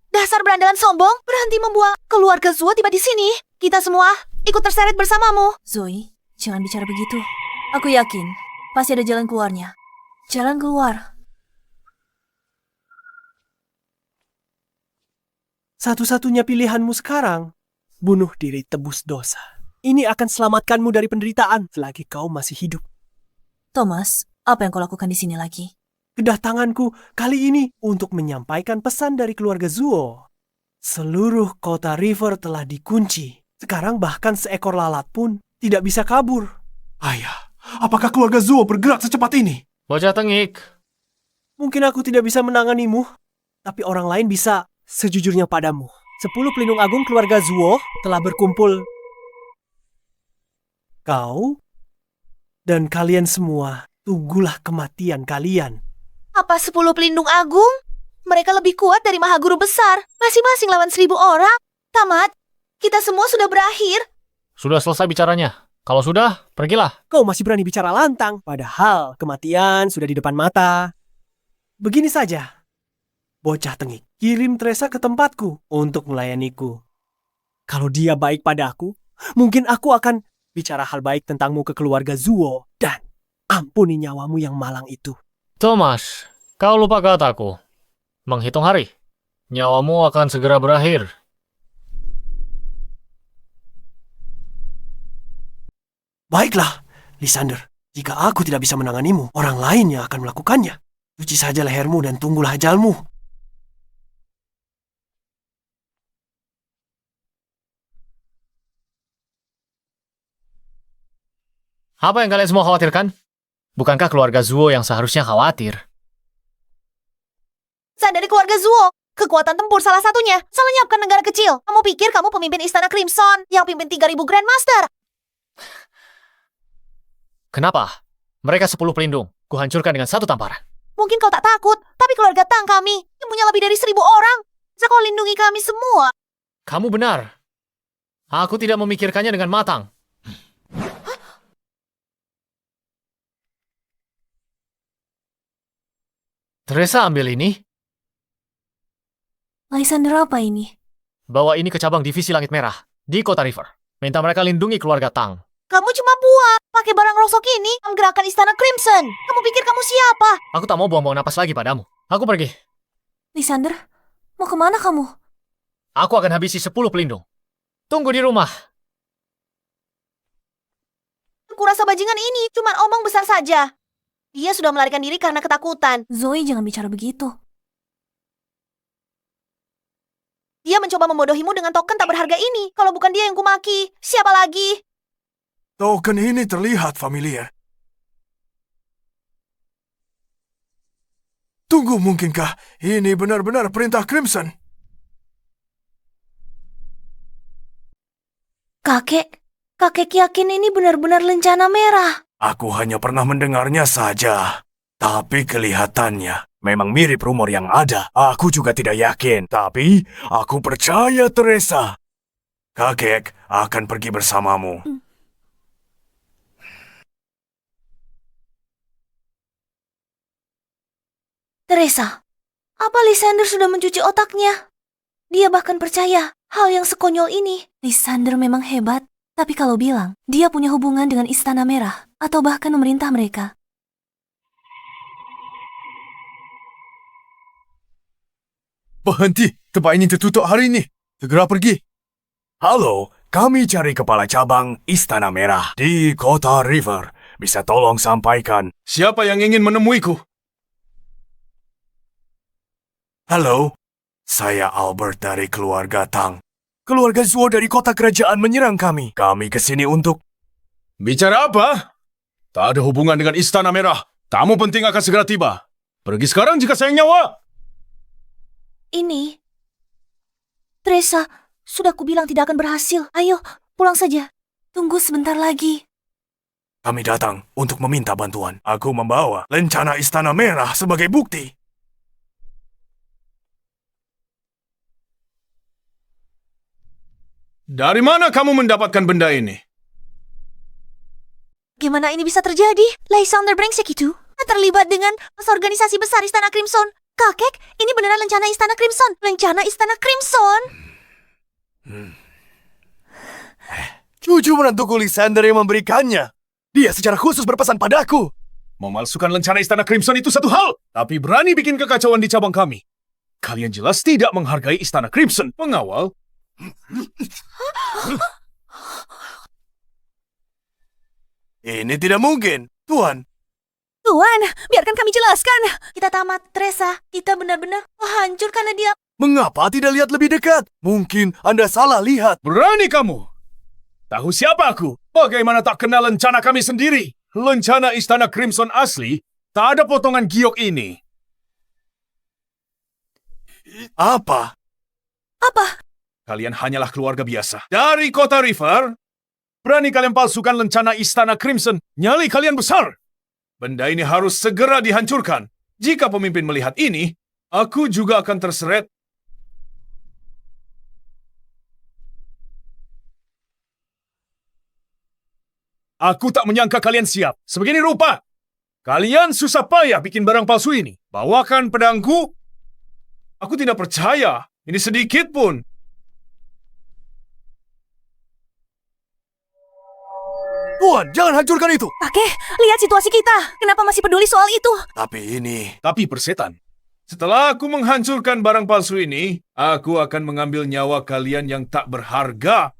Dasar berandalan sombong, berhenti membuang. Keluarga Zuo tiba di sini. Kita semua ikut terseret bersamamu. Zoe, jangan bicara begitu. Aku yakin, pasti ada jalan keluarnya. Jalan keluar. satu-satunya pilihanmu sekarang, bunuh diri tebus dosa. Ini akan selamatkanmu dari penderitaan selagi kau masih hidup. Thomas, apa yang kau lakukan di sini lagi? Kedatanganku kali ini untuk menyampaikan pesan dari keluarga Zuo. Seluruh kota River telah dikunci. Sekarang bahkan seekor lalat pun tidak bisa kabur. Ayah, apakah keluarga Zuo bergerak secepat ini? Bocah tengik. Mungkin aku tidak bisa menanganimu, tapi orang lain bisa. Sejujurnya padamu, 10 pelindung agung keluarga Zuo telah berkumpul. Kau dan kalian semua, tunggulah kematian kalian. Apa 10 pelindung agung? Mereka lebih kuat dari Maha Guru Besar. Masing-masing lawan 1000 orang. Tamat, Kita semua sudah berakhir. Sudah selesai bicaranya. Kalau sudah, pergilah. Kau masih berani bicara lantang, padahal kematian sudah di depan mata. Begini saja. Bocah tengik, kirim Teresa ke tempatku untuk melayaniku. Kalau dia baik padaku, mungkin aku akan bicara hal baik tentangmu ke keluarga Zuo dan ampuni nyawamu yang malang itu. Thomas, kau lupa kataku. Menghitung hari, nyawamu akan segera berakhir. Baiklah, Lysander. Jika aku tidak bisa menanganimu, orang lain yang akan melakukannya. Cuci saja lehermu dan tunggulah ajalmu. Apa yang kalian semua khawatirkan? Bukankah keluarga Zuo yang seharusnya khawatir? Sadari keluarga Zuo. Kekuatan tempur salah satunya. Salah nyiapkan negara kecil. Kamu pikir kamu pemimpin Istana Crimson yang pimpin 3.000 Grandmaster? Kenapa? Mereka 10 pelindung. Kuhancurkan dengan satu tamparan. Mungkin kau tak takut, tapi keluarga Tang kami yang punya lebih dari 1.000 orang. Bisa kau lindungi kami semua. Kamu benar. Aku tidak memikirkannya dengan matang. Teresa ambil ini. Lysander, apa ini? Bawa ini ke cabang divisi Langit Merah di Kota River. Minta mereka lindungi keluarga Tang. Kamu cuma buat pakai barang rosok ini menggerakkan Istana Crimson. Kamu pikir kamu siapa? Aku tak mau buang-buang napas lagi padamu. Aku pergi. Lysander, mau kemana kamu? Aku akan habisi 10 pelindung. Tunggu di rumah. Kurasa bajingan ini cuma omong besar saja. Dia sudah melarikan diri karena ketakutan. Zoe, jangan bicara begitu. Dia mencoba membodohimu dengan token tak berharga ini. Kalau bukan dia yang kumaki, siapa lagi? Token ini terlihat familiar. Tunggu, mungkinkah ini benar-benar perintah Crimson? Kakek yakin ini benar-benar lencana merah. Aku hanya pernah mendengarnya saja. Tapi kelihatannya memang mirip rumor yang ada. Aku juga tidak yakin. Tapi aku percaya Teresa. Kakek akan pergi bersamamu. Teresa, apa Lysander sudah mencuci otaknya? Dia bahkan percaya hal yang sekonyol ini. Lysander memang hebat, tapi kalau bilang dia punya hubungan dengan Istana Merah atau bahkan memerintah mereka. Berhenti, tempat ini tertutup hari ini. Segera pergi. Halo, kami cari kepala cabang Istana Merah di Kota River. Bisa tolong sampaikan. Siapa yang ingin menemuiku? Halo, saya Albert dari keluarga Tang. Keluarga Zuo dari kota kerajaan menyerang kami. Kami kesini untuk... Bicara apa? Tak ada hubungan dengan Istana Merah. Tamu penting akan segera tiba. Pergi sekarang jika sayang nyawa. Ini... Teresa, sudah kubilang tidak akan berhasil. Ayo, pulang saja. Tunggu sebentar lagi. Kami datang untuk meminta bantuan. Aku membawa lencana Istana Merah sebagai bukti. Dari mana kamu mendapatkan benda ini? Gimana ini bisa terjadi? Lysander brengsek itu terlibat dengan organisasi besar Istana Crimson. Kakek, ini beneran lencana Istana Crimson. Lencana Istana Crimson. Cucu menantuku Lysander yang memberikannya. Dia secara khusus berpesan padaku. Memalsukan lencana Istana Crimson itu satu hal, tapi berani bikin kekacauan di cabang kami. Kalian jelas tidak menghargai Istana Crimson. Pengawal. Ini tidak mungkin, Tuan. Tuan, biarkan kami jelaskan. Kita tamat, Teresa. Kita benar-benar hancur karena dia. Mengapa tidak lihat lebih dekat? Mungkin Anda salah lihat. Berani kamu? Tahu siapa aku? Bagaimana tak kenal lencana kami sendiri? Lencana Istana Crimson asli, tak ada potongan giok ini. Apa? Kalian hanyalah keluarga biasa. Dari kota River, berani kalian palsukan lencana Istana Crimson. Nyali kalian besar. Benda ini harus segera dihancurkan. Jika pemimpin melihat ini, aku juga akan terseret. Aku tak menyangka kalian siap. Sebegini rupa. Kalian susah payah bikin barang palsu ini. Bawakan pedangku. Aku tidak percaya. Ini sedikit pun. Tuan, jangan hancurkan itu. Kakek, lihat situasi kita. Kenapa masih peduli soal itu? Tapi persetan. Setelah aku menghancurkan barang palsu ini, aku akan mengambil nyawa kalian yang tak berharga.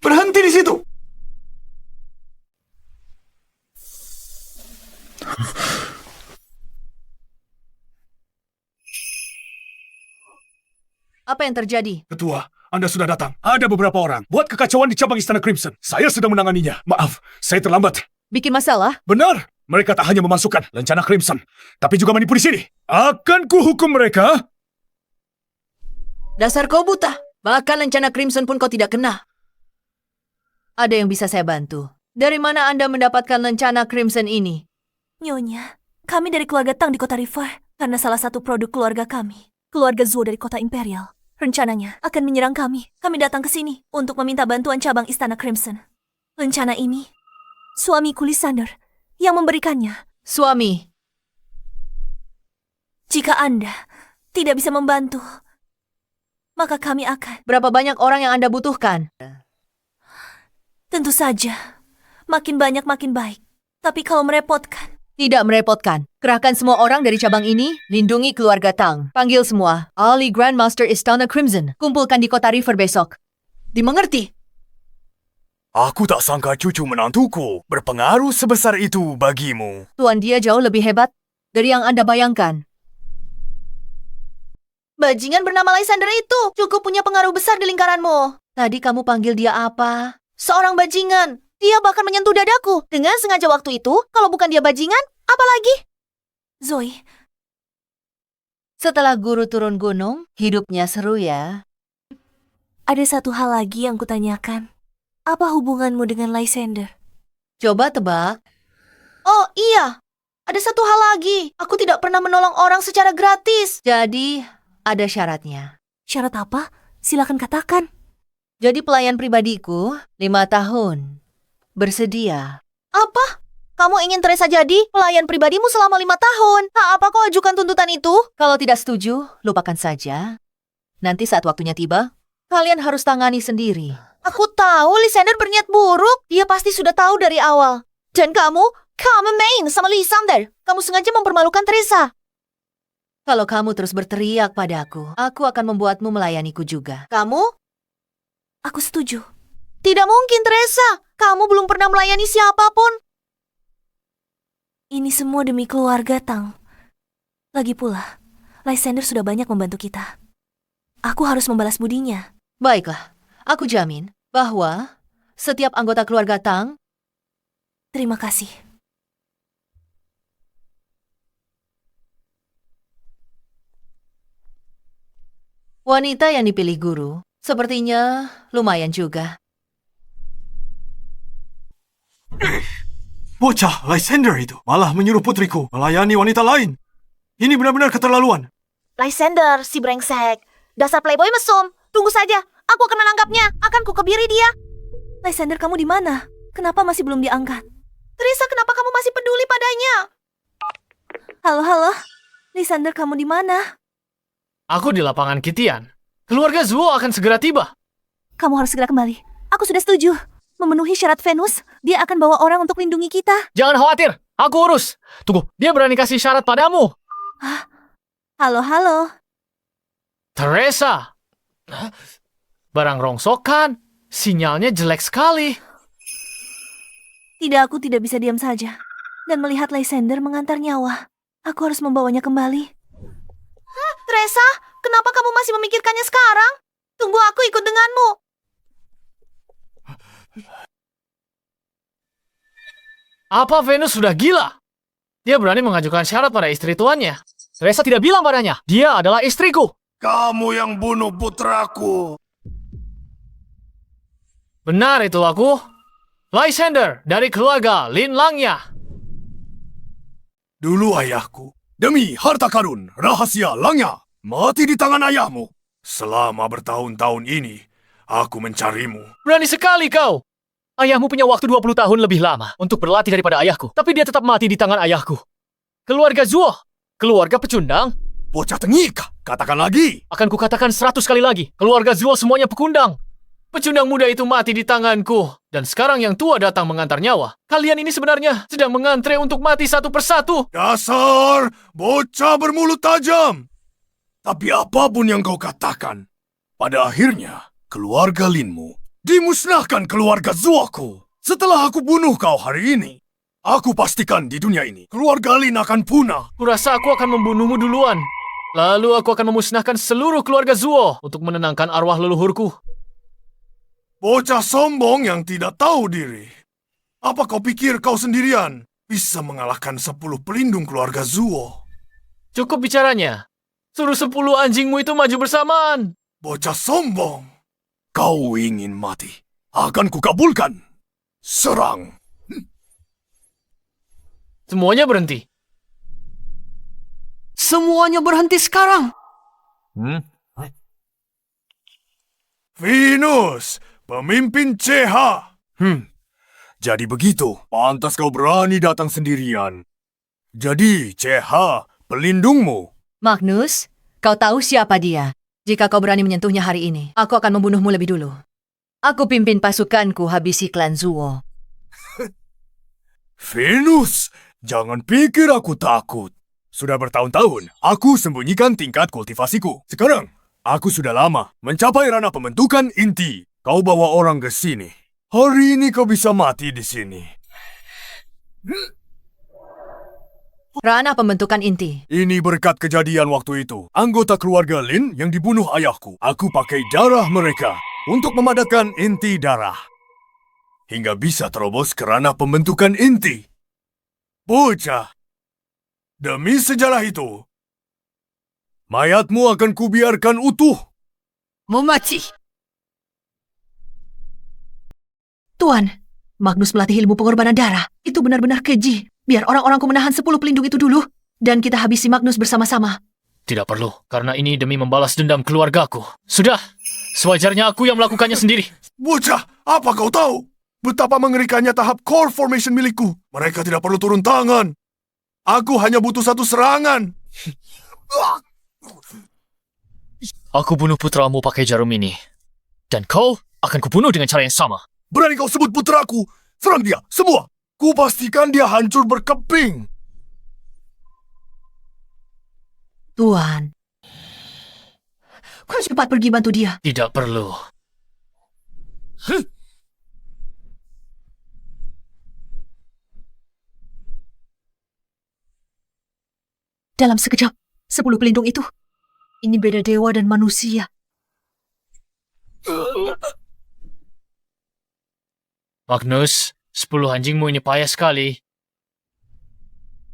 Berhenti di situ. Apa yang terjadi? Ketua, Anda sudah datang. Ada beberapa orang buat kekacauan di cabang Istana Crimson. Saya sedang menanganinya. Maaf, saya terlambat. Bikin masalah? Benar, mereka tak hanya memasukkan lencana Crimson, tapi juga menipu di sini. Akan kuhukum mereka. Dasar kau buta. Bahkan lencana Crimson pun kau tidak kena. Ada yang bisa saya bantu. Dari mana Anda mendapatkan lencana Crimson ini? Nyonya, kami dari keluarga Tang di kota River karena salah satu produk keluarga kami. Keluarga Zuo dari kota Imperial. Rencananya akan menyerang kami. Kami datang ke sini untuk meminta bantuan cabang Istana Crimson. Rencana ini, suamiku Lysander yang memberikannya. Suami? Jika Anda tidak bisa membantu, maka kami akan... Berapa banyak orang yang Anda butuhkan? Tentu saja, makin banyak makin baik. Tapi kalau merepotkan... Tidak merepotkan. Kerahkan semua orang dari cabang ini, lindungi keluarga Tang. Panggil semua, ahli Grandmaster Istana Crimson. Kumpulkan di kota River besok. Dimengerti? Aku tak sangka cucu menantuku berpengaruh sebesar itu bagimu. Tuan dia jauh lebih hebat dari yang Anda bayangkan. Bajingan bernama Lysander itu cukup punya pengaruh besar di lingkaranmu. Tadi kamu panggil dia apa? Seorang bajingan. Dia bahkan menyentuh dadaku dengan sengaja waktu itu. Kalau bukan dia bajingan, apa lagi? Zoe. Setelah guru turun gunung, hidupnya seru ya. Ada satu hal lagi yang kutanyakan. Apa hubunganmu dengan Lysander? Coba tebak. Oh iya, ada satu hal lagi. Aku tidak pernah menolong orang secara gratis. Jadi, ada syaratnya. Syarat apa? Silakan katakan. Jadi pelayan pribadiku, 5 tahun. Bersedia. Apa? Kamu ingin Teresa jadi pelayan pribadimu selama 5 tahun? Apa kau ajukan tuntutan itu? Kalau tidak setuju, lupakan saja. Nanti saat waktunya tiba, kalian harus tangani sendiri. Aku tahu Lysander berniat buruk. Dia pasti sudah tahu dari awal. Dan kamu main sama Lysander. Kamu sengaja mempermalukan Teresa. Kalau kamu terus berteriak padaku, aku akan membuatmu melayaniku juga. Kamu? Aku setuju. Tidak mungkin, Teresa. Kamu belum pernah melayani siapapun. Ini semua demi keluarga Tang. Lagi pula, Lysander sudah banyak membantu kita. Aku harus membalas budinya. Baiklah, aku jamin bahwa setiap anggota keluarga Tang... Terima kasih. Wanita yang dipilih guru sepertinya lumayan juga. Bocah Lysander itu malah menyuruh putriku melayani wanita lain. Ini benar-benar keterlaluan. Lysander, si brengsek. Dasar playboy mesum. Tunggu saja, aku akan menangkapnya. Akan kukebiri dia. Lysander, kamu di mana? Kenapa masih belum diangkat? Teresa, kenapa kamu masih peduli padanya? Halo. Lysander, kamu di mana? Aku di lapangan Kitian. Keluarga Zuo akan segera tiba. Kamu harus segera kembali. Aku sudah setuju. Memenuhi syarat Venus, dia akan bawa orang untuk lindungi kita. Jangan khawatir, aku urus. Tunggu, dia berani kasih syarat padamu. Hah? Halo. Teresa. Barang rongsokan. Sinyalnya jelek sekali. Tidak, aku tidak bisa diam saja. Dan melihat Lysander mengantar nyawa. Aku harus membawanya kembali. Teresa, kenapa kamu masih memikirkannya sekarang? Tunggu, aku ikut denganmu. Apa Venus sudah gila? Dia berani mengajukan syarat pada istri tuannya. Teresa tidak bilang padanya, dia adalah istriku. Kamu yang bunuh putraku. Benar itu aku. Lysander dari keluarga Lin Langya. Dulu ayahku, demi harta karun, rahasia Langya, mati di tangan ayahmu. Selama bertahun-tahun ini, aku mencarimu. Berani sekali kau. Ayahmu punya waktu 20 tahun lebih lama untuk berlatih daripada ayahku. Tapi dia tetap mati di tangan ayahku. Keluarga Zuo. Keluarga pecundang. Bocah tengik, katakan lagi. Akan kukatakan 100 kali lagi. Keluarga Zuo semuanya pekundang. Pecundang muda itu mati di tanganku. Dan sekarang yang tua datang mengantar nyawa. Kalian ini sebenarnya sedang mengantre untuk mati satu persatu. Dasar bocah bermulut tajam. Tapi apapun yang kau katakan, pada akhirnya keluarga Linmu dimusnahkan keluarga Zuoku. Setelah aku bunuh kau hari ini, aku pastikan di dunia ini keluarga Lin akan punah. Kurasa aku akan membunuhmu duluan. Lalu aku akan memusnahkan seluruh keluarga Zuo untuk menenangkan arwah leluhurku. Bocah sombong yang tidak tahu diri. Apa kau pikir kau sendirian bisa mengalahkan 10 pelindung keluarga Zuo? Cukup bicaranya. Suruh 10 anjingmu itu maju bersamaan. Bocah sombong. Kau ingin mati. Akan kukabulkan. Serang. Semuanya berhenti. Semuanya berhenti sekarang. Venus, pemimpin CH. Jadi begitu. Pantas kau berani datang sendirian. Jadi CH, pelindungmu. Magnus, kau tahu siapa dia? Jika kau berani menyentuhnya hari ini, aku akan membunuhmu lebih dulu. Aku pimpin pasukanku habisi klan Zuo. Venus, jangan pikir aku takut. Sudah bertahun-tahun, aku sembunyikan tingkat kultivasiku. Sekarang, aku sudah lama mencapai ranah pembentukan inti. Kau bawa orang ke sini. Hari ini kau bisa mati di sini. Ranah pembentukan inti. Ini berkat kejadian waktu itu. Anggota keluarga Lin yang dibunuh ayahku. Aku pakai darah mereka untuk memadatkan inti darah. Hingga bisa terobos ke ranah pembentukan inti. Bocah. Demi sejarah itu, mayatmu akan kubiarkan utuh. Memaci. Tuan, Magnus melatih ilmu pengorbanan darah. Itu benar-benar keji. Biar orang-orangku menahan 10 pelindung itu dulu. Dan kita habisi Magnus bersama-sama. Tidak perlu, karena ini demi membalas dendam keluargaku. Sudah, sewajarnya aku yang melakukannya sendiri. Bocah, apa kau tahu? Betapa mengerikannya tahap core formation milikku. Mereka tidak perlu turun tangan. Aku hanya butuh satu serangan. Aku bunuh putramu pakai jarum ini. Dan kau akan kubunuh dengan cara yang sama. Berani kau sebut putraku? Serang dia, semua. Kupastikan dia hancur berkeping. Tuan, kau cepat pergi bantu dia. Tidak perlu. Dalam sekejap, 10 pelindung itu. Ini beda dewa dan manusia. Magnus, 10 anjingmu ini payah sekali.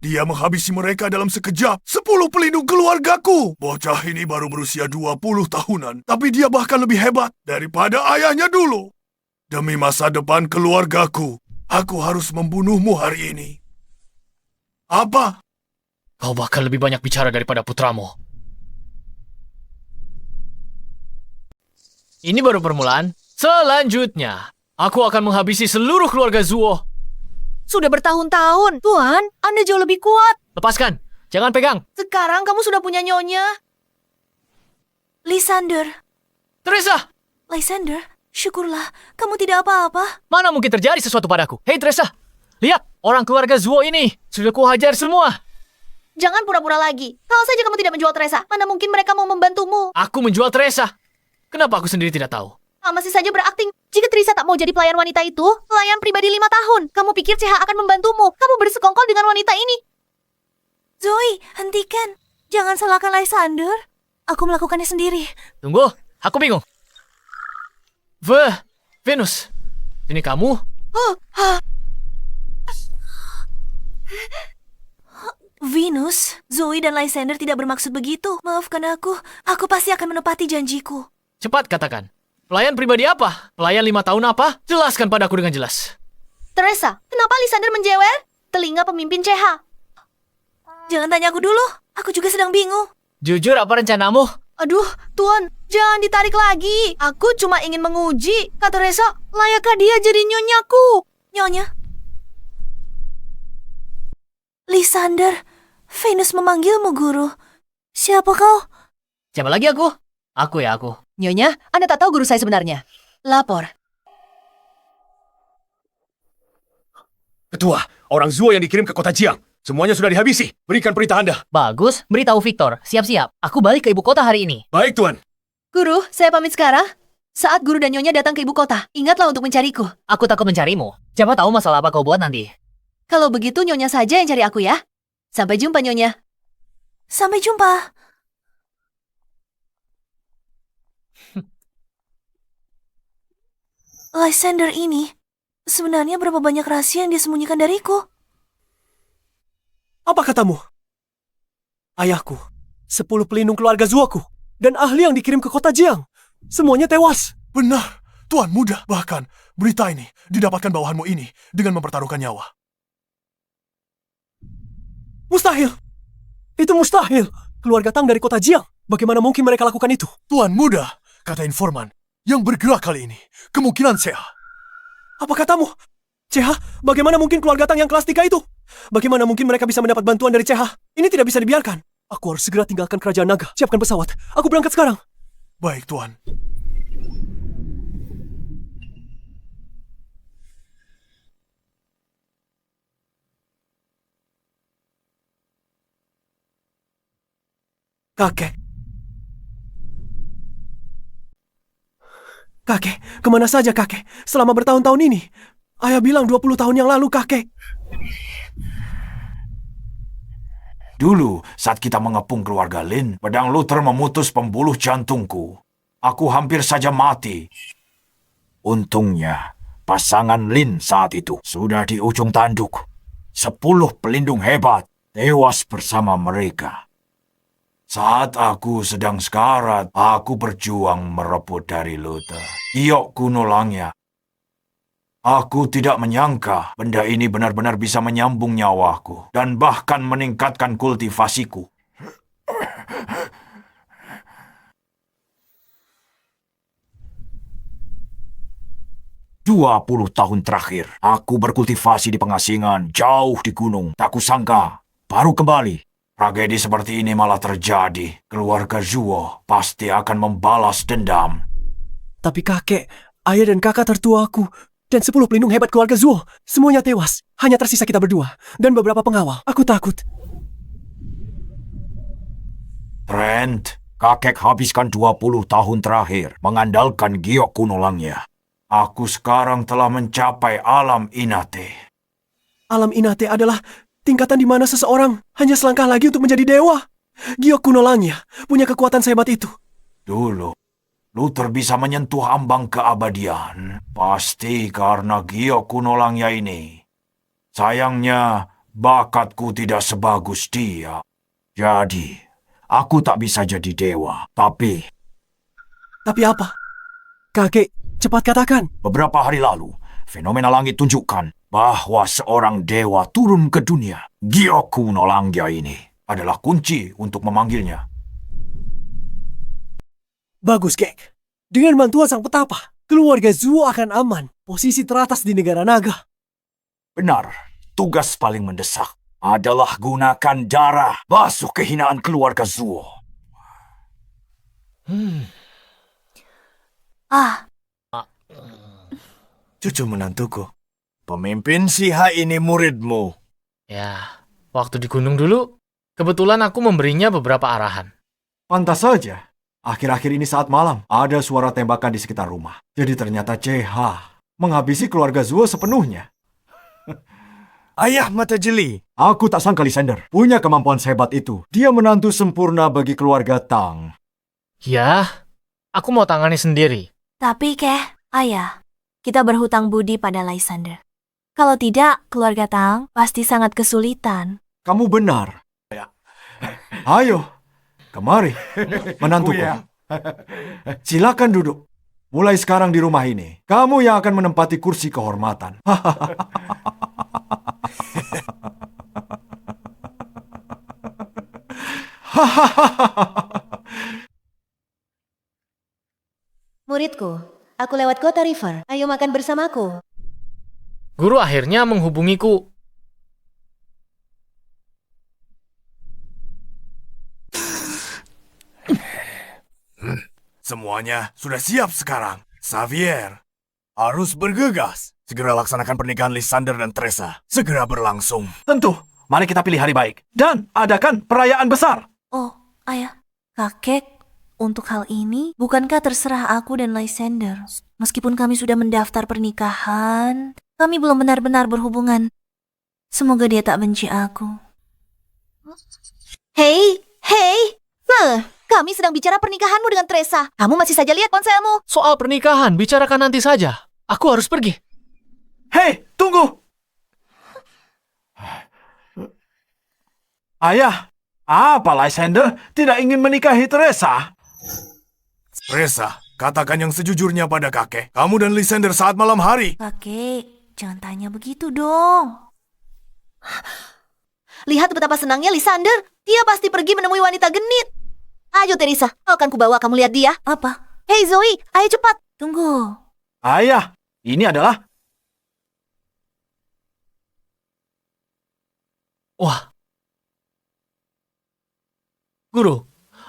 Dia menghabisi mereka dalam sekejap. 10 pelindung keluargaku. Bocah ini baru berusia 20 tahunan. Tapi dia bahkan lebih hebat daripada ayahnya dulu. Demi masa depan keluargaku, aku harus membunuhmu hari ini. Apa? Kau bahkan lebih banyak bicara daripada putramu. Ini baru permulaan. Selanjutnya, aku akan menghabisi seluruh keluarga Zuo. Sudah bertahun-tahun. Tuan, Anda jauh lebih kuat. Lepaskan. Jangan pegang. Sekarang kamu sudah punya nyonya. Lysander. Teresa! Lysander, syukurlah. Kamu tidak apa-apa. Mana mungkin terjadi sesuatu padaku? Hei Teresa! Lihat, orang keluarga Zuo ini. Sudah kuhajar semua. Jangan pura-pura lagi. Kalau saja kamu tidak menjual Teresa, mana mungkin mereka mau membantumu? Aku menjual Teresa. Kenapa aku sendiri tidak tahu? Masih saja berakting. Jika Teresa tak mau jadi pelayan wanita itu, pelayan pribadi 5 tahun. Kamu pikir CH akan membantumu? Kamu bersekongkol dengan wanita ini. Zoe, hentikan. Jangan salahkan Lysander. Aku melakukannya sendiri. Tunggu, aku bingung. Venus, ini kamu? Venus, Zoe dan Lysander tidak bermaksud begitu. Maafkan aku. Aku pasti akan menepati janjiku. Cepat katakan. Pelayan pribadi apa? Pelayan 5 tahun apa? Jelaskan padaku dengan jelas. Teresa, kenapa Lysander menjewer? Telinga pemimpin CH. Jangan tanya aku dulu. Aku juga sedang bingung. Jujur apa rencanamu? Aduh, Tuan, jangan ditarik lagi. Aku cuma ingin menguji. Kak Teresa, layakkah dia jadi nyonyaku? Nyonya. Lysander, Venus memanggilmu, Guru. Siapa kau? Siapa lagi aku? Aku. Nyonya, Anda tak tahu guru saya sebenarnya. Lapor. Ketua, orang Zuo yang dikirim ke kota Jiang. Semuanya sudah dihabisi. Berikan perintah Anda. Bagus, beritahu Victor. Siap-siap. Aku balik ke ibu kota hari ini. Baik, Tuan. Guru, saya pamit sekarang. Saat guru dan nyonya datang ke ibu kota, ingatlah untuk mencariku. Aku takut mencarimu. Siapa tahu masalah apa kau buat nanti. Kalau begitu nyonya saja yang cari aku ya. Sampai jumpa nyonya. Sampai jumpa. Lysander ini, sebenarnya berapa banyak rahasia yang disembunyikan dariku? Apa katamu? Ayahku, 10 pelindung keluarga Zuoku, dan ahli yang dikirim ke kota Jiang. Semuanya tewas. Benar, Tuan Muda. Bahkan, berita ini didapatkan bawahanmu ini dengan mempertaruhkan nyawa. Mustahil. Itu mustahil. Keluarga Tang dari kota Jiang. Bagaimana mungkin mereka lakukan itu? Tuan Muda, kata informan, yang bergerak kali ini kemungkinan Seha. Apa katamu? Ceha, bagaimana mungkin keluarga Tang yang kelas 3 itu? Bagaimana mungkin mereka bisa mendapat bantuan dari Ceha? Ini tidak bisa dibiarkan. Aku harus segera tinggalkan kerajaan naga. Siapkan pesawat. Aku berangkat sekarang. Baik, Tuan. Kakek. Kakek, kemana saja kakek? Selama bertahun-tahun ini. Ayah bilang 20 tahun yang lalu kakek. Dulu, saat kita mengepung keluarga Lin, pedang Luther memutus pembuluh jantungku. Aku hampir saja mati. Untungnya, pasangan Lin saat itu sudah di ujung tanduk. 10 pelindung hebat tewas bersama mereka. Saat aku sedang sekarat, aku berjuang merebut dari Luther. Giok kuno langya. Aku tidak menyangka benda ini benar-benar bisa menyambung nyawaku dan bahkan meningkatkan kultivasiku. 20 tahun terakhir, aku berkultivasi di pengasingan, jauh di gunung. Tak kusangka, baru kembali. Tragedi seperti ini malah terjadi. Keluarga Zuo pasti akan membalas dendam. Tapi kakek, ayah dan kakak tertuaku, dan 10 pelindung hebat keluarga Zuo, semuanya tewas. Hanya tersisa kita berdua, dan beberapa pengawal. Aku takut. Trent, kakek habiskan 20 tahun terakhir mengandalkan giok kuno langya. Aku sekarang telah mencapai alam Inate. Alam Inate adalah tingkatan di mana seseorang hanya selangkah lagi untuk menjadi dewa. Giok kuno langya punya kekuatan sehebat itu. Dulu, Luther bisa menyentuh ambang keabadian. Pasti karena giok kuno langya ini. Sayangnya, bakatku tidak sebagus dia. Jadi, aku tak bisa jadi dewa. Tapi apa? Kakek, cepat katakan. beberapa hari lalu, fenomena langit tunjukkan bahwa seorang dewa turun ke dunia. Giok kuno langya ini adalah kunci untuk memanggilnya. Bagus, Kek. Dengan bantuan sang petapa, keluarga Zuo akan aman. Posisi teratas di negara naga. Benar, tugas paling mendesak adalah gunakan darah basuh kehinaan keluarga Zuo. Cucu menantuku. Pemimpin Siha ini muridmu. Ya, waktu di gunung dulu, kebetulan aku memberinya beberapa arahan. Pantas saja. Akhir-akhir ini saat malam, ada suara tembakan di sekitar rumah. Jadi ternyata CH menghabisi keluarga Zuo sepenuhnya. Ayah mata jeli. Aku tak sangka Lysander punya kemampuan sehebat itu. Dia menantu sempurna bagi keluarga Tang. Ya, aku mau tangani sendiri. Tapi, Keh, ayah, kita berhutang budi pada Lysander. Kalau tidak, keluarga Tang pasti sangat kesulitan. Kamu benar. Ayo, kemari, menantuku. Silakan duduk. Mulai sekarang di rumah ini, kamu yang akan menempati kursi kehormatan. muridku. Aku lewat kota River. Ayo makan bersamaku. Guru akhirnya menghubungiku. Semuanya sudah siap sekarang. Xavier harus bergegas. Segera laksanakan pernikahan Lysander dan Teresa. Segera berlangsung. Tentu, mari kita pilih hari baik. Dan adakan perayaan besar. Oh, ayah, kakek, untuk hal ini, bukankah terserah aku dan Lysander? Meskipun kami sudah mendaftar pernikahan, kami belum benar-benar berhubungan. Semoga dia tak benci aku. Hei, kami sedang bicara pernikahanmu dengan Teresa. Kamu masih saja lihat ponselmu. Soal pernikahan, bicarakan nanti saja. Aku harus pergi. Hei, tunggu! Ayah, apa Lysander tidak ingin menikahi Teresa? Teresa, katakan yang sejujurnya pada kakek. Kamu dan Lysander saat malam hari. Kakek, jangan tanya begitu dong. Lihat betapa senangnya Lysander. Dia pasti pergi menemui wanita genit. Ayo Teresa, akan kubawa kamu lihat dia. Apa? Hei Zoe, ayo cepat. Tunggu. Ayah, ini adalah... Wah. Guru,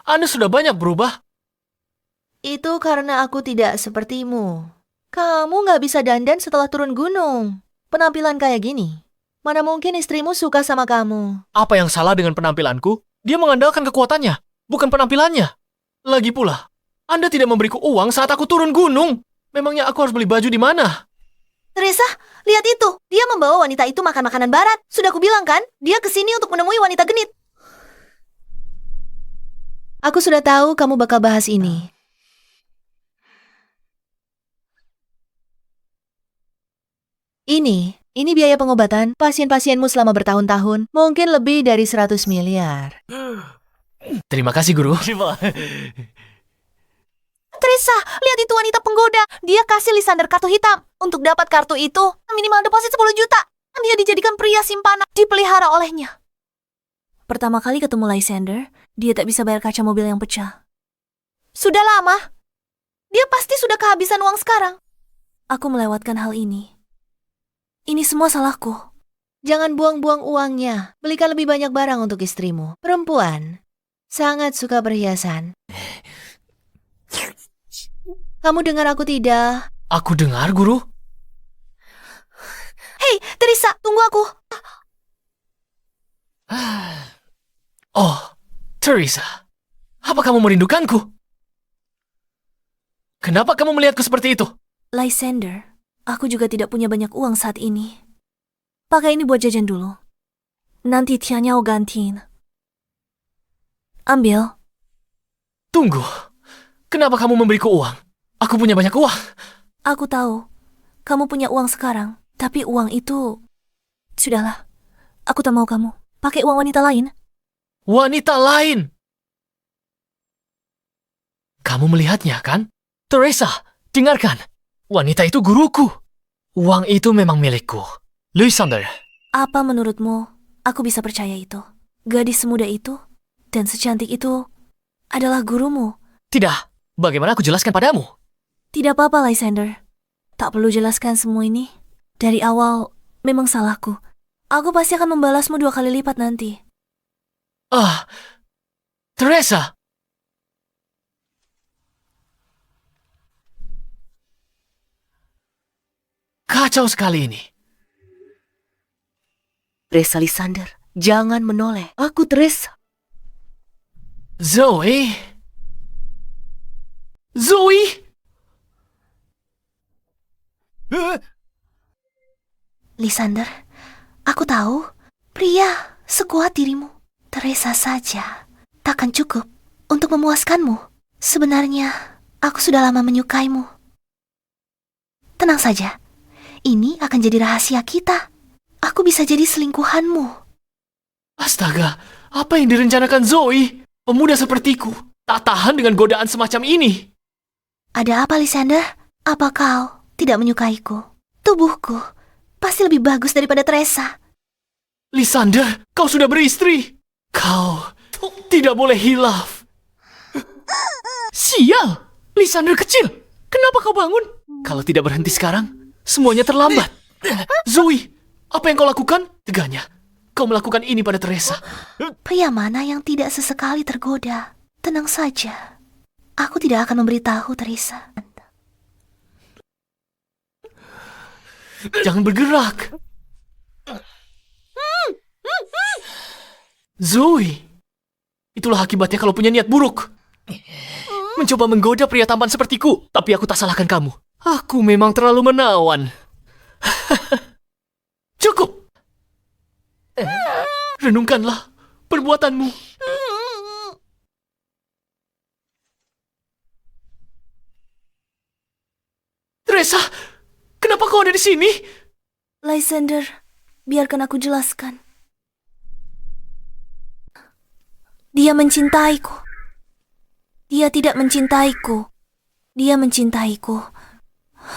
Anda sudah banyak berubah. Itu karena aku tidak sepertimu. Kamu nggak bisa dandan setelah turun gunung. Penampilan kayak gini. Mana mungkin istrimu suka sama kamu. Apa yang salah dengan penampilanku? Dia mengandalkan kekuatannya, bukan penampilannya. Lagi pula, Anda tidak memberiku uang saat aku turun gunung. Memangnya aku harus beli baju di mana? Teresa, lihat itu. Dia membawa wanita itu makan makanan barat. Sudah kubilang kan, dia kesini untuk menemui wanita genit. Aku sudah tahu kamu bakal bahas ini. Ini biaya pengobatan pasien-pasienmu selama bertahun-tahun. Mungkin lebih dari 100 miliar. Terima kasih, Guru. Teresa, lihat itu wanita penggoda. Dia kasih Lysander kartu hitam. Untuk dapat kartu itu, minimal deposit 10 juta. Dia dijadikan pria simpanan, dipelihara olehnya. Pertama kali ketemu Lysander, dia tak bisa bayar kaca mobil yang pecah. Sudah lama. Dia pasti sudah kehabisan uang sekarang. Aku melewatkan hal ini. Ini semua salahku. Jangan buang-buang uangnya. Belikan lebih banyak barang untuk istrimu. Perempuan sangat suka perhiasan. Kamu dengar aku tidak? Aku dengar, Guru. Hei, Teresa, tunggu aku. Oh, Teresa. Apa kamu merindukanku? Kenapa kamu melihatku seperti itu? Lysander, aku juga tidak punya banyak uang saat ini. Pakai ini buat jajan dulu. Nanti Tianya aku gantiin. Ambil. Tunggu. Kenapa kamu memberiku uang? Aku punya banyak uang. Aku tahu. Kamu punya uang sekarang. Tapi uang itu... Sudahlah. Aku tak mau kamu. Pakai uang wanita lain. Wanita lain? Kamu melihatnya, kan? Teresa, dengarkan. Wanita itu guruku. Uang itu memang milikku. Lysander. Apa menurutmu aku bisa percaya itu? Gadis semuda itu dan secantik itu adalah gurumu. Tidak. Bagaimana aku jelaskan padamu? Tidak apa-apa, Lysander. Tak perlu jelaskan semua ini. Dari awal, memang salahku. Aku pasti akan membalasmu 2 kali lipat nanti. Teresa. Kacau sekali ini. Teresa Lysander, jangan menoleh. Aku Teresa. Zoe. Zoe. Lysander, aku tahu pria sekuat dirimu, Teresa saja, takkan cukup untuk memuaskanmu. Sebenarnya, aku sudah lama menyukaimu. Tenang saja, ini akan jadi rahasia kita. Aku bisa jadi selingkuhanmu. Astaga, apa yang direncanakan Zoe? Pemuda sepertiku tak tahan dengan godaan semacam ini. Ada apa, Lysander? Apa kau tidak menyukaiku? Tubuhku pasti lebih bagus daripada Teresa. Lysander, kau sudah beristri. Kau tidak boleh hilaf. Sial, Lysander kecil. Kenapa kau bangun? Kalau tidak berhenti sekarang, semuanya terlambat. Zoe, apa yang kau lakukan? Teganya, kau melakukan ini pada Teresa. Pria mana yang tidak sesekali tergoda? Tenang saja. Aku tidak akan memberitahu Teresa. Jangan bergerak. Zoe, itulah akibatnya kalau punya niat buruk. Mencoba menggoda pria tampan sepertiku, tapi aku tak salahkan kamu. Aku memang terlalu menawan. Cukup. Renungkanlah perbuatanmu. Teresa, kenapa kau ada di sini? Lysander, biarkan aku jelaskan. Dia mencintaiku. Dia tidak mencintaiku. Dia mencintaiku.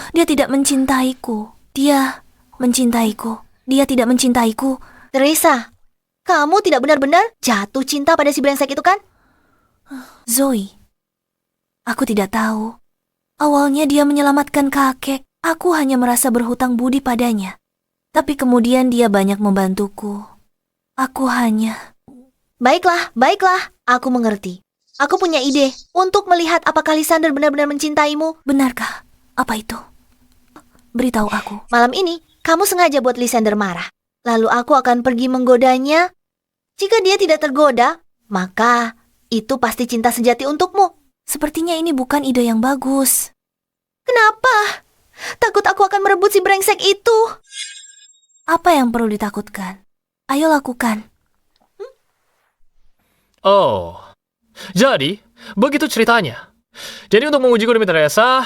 Dia tidak mencintaiku. Dia mencintaiku. Dia tidak mencintaiku. Teresa, kamu tidak benar-benar jatuh cinta pada si brengsek itu kan? Zoe, aku tidak tahu. Awalnya dia menyelamatkan kakek. Aku hanya merasa berhutang budi padanya. Tapi kemudian dia banyak membantuku. Aku hanya... Baiklah, aku mengerti. Aku punya ide untuk melihat apakah Lysander benar-benar mencintaimu. Benarkah? Apa itu? Beritahu aku. Malam ini, kamu sengaja buat Lysander marah. Lalu aku akan pergi menggodanya. Jika dia tidak tergoda, maka itu pasti cinta sejati untukmu. Sepertinya ini bukan ide yang bagus. Kenapa? Takut aku akan merebut si brengsek itu. Apa yang perlu ditakutkan? Ayo lakukan. Oh, jadi begitu ceritanya. Jadi untuk mengujiku demi Teresa,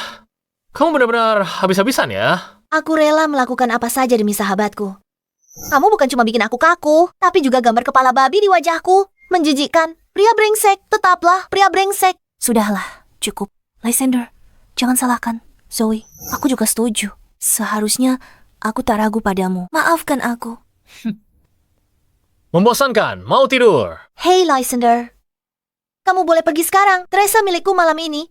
kamu benar-benar habis-habisan ya? Aku rela melakukan apa saja demi sahabatku. Kamu bukan cuma bikin aku kaku, tapi juga gambar kepala babi di wajahku. Menjijikkan. Pria brengsek, tetaplah pria brengsek. Sudahlah, cukup. Lysander, jangan salahkan Zoe. Aku juga setuju. Seharusnya aku tak ragu padamu. Maafkan aku. Membosankan, mau tidur. Hey Lysander, kamu boleh pergi sekarang. Teresa milikku malam ini.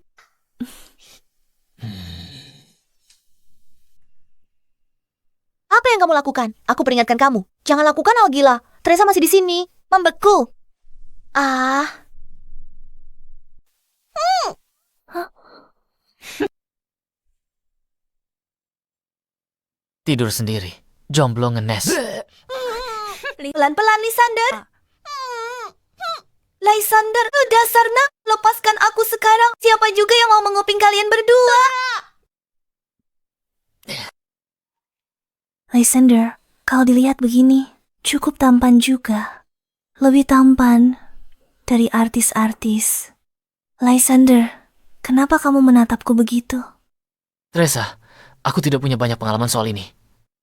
Apa yang kamu lakukan? Aku peringatkan kamu. Jangan lakukan hal gila. Teresa masih di sini, membeku. Tidur sendiri, jomblo ngenes. Pelan-pelan, Lysander. Lysander, dasar nak. Lepaskan aku sekarang. Siapa juga yang mau menguping kalian berdua? Lysander, kalau dilihat begini, cukup tampan juga. Lebih tampan dari artis-artis. Lysander, kenapa kamu menatapku begitu? Teresa, aku tidak punya banyak pengalaman soal ini.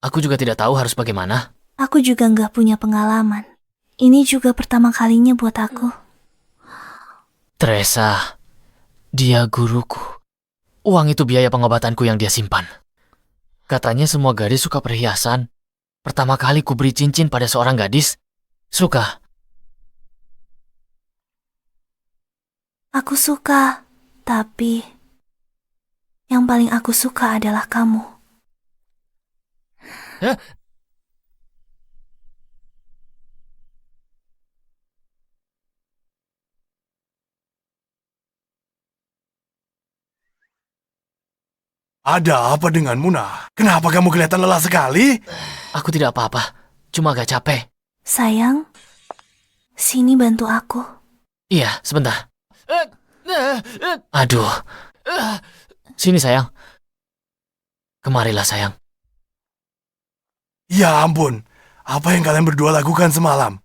Aku juga tidak tahu harus bagaimana. Aku juga nggak punya pengalaman. Ini juga pertama kalinya buat aku. Teresa, dia guruku. Uang itu biaya pengobatanku yang dia simpan. Katanya semua gadis suka perhiasan. Pertama kali ku beri cincin pada seorang gadis, suka. Aku suka, tapi yang paling aku suka adalah kamu. Hah? Ada apa dengan Muna? Kenapa kamu kelihatan lelah sekali? Aku tidak apa-apa, cuma agak capek. Sayang, sini bantu aku. Iya, sebentar. Aduh. Sini sayang. Kemarilah sayang. Ya ampun, apa yang kalian berdua lakukan semalam?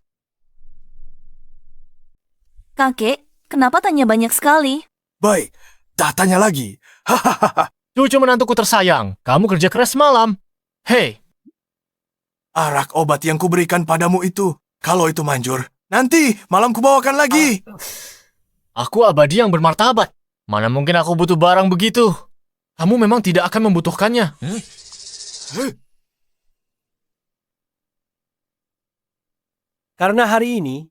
Kakek, kenapa tanya banyak sekali? Baik, tak tanya lagi. Hahaha. Cucu menantuku tersayang, kamu kerja keras semalam. Hei, Arak obat yang kuberikan padamu itu, kalau itu manjur, nanti malam kubawakan lagi. aku abadi yang bermartabat. Mana mungkin aku butuh barang begitu? Kamu memang tidak akan membutuhkannya. Karena hari ini,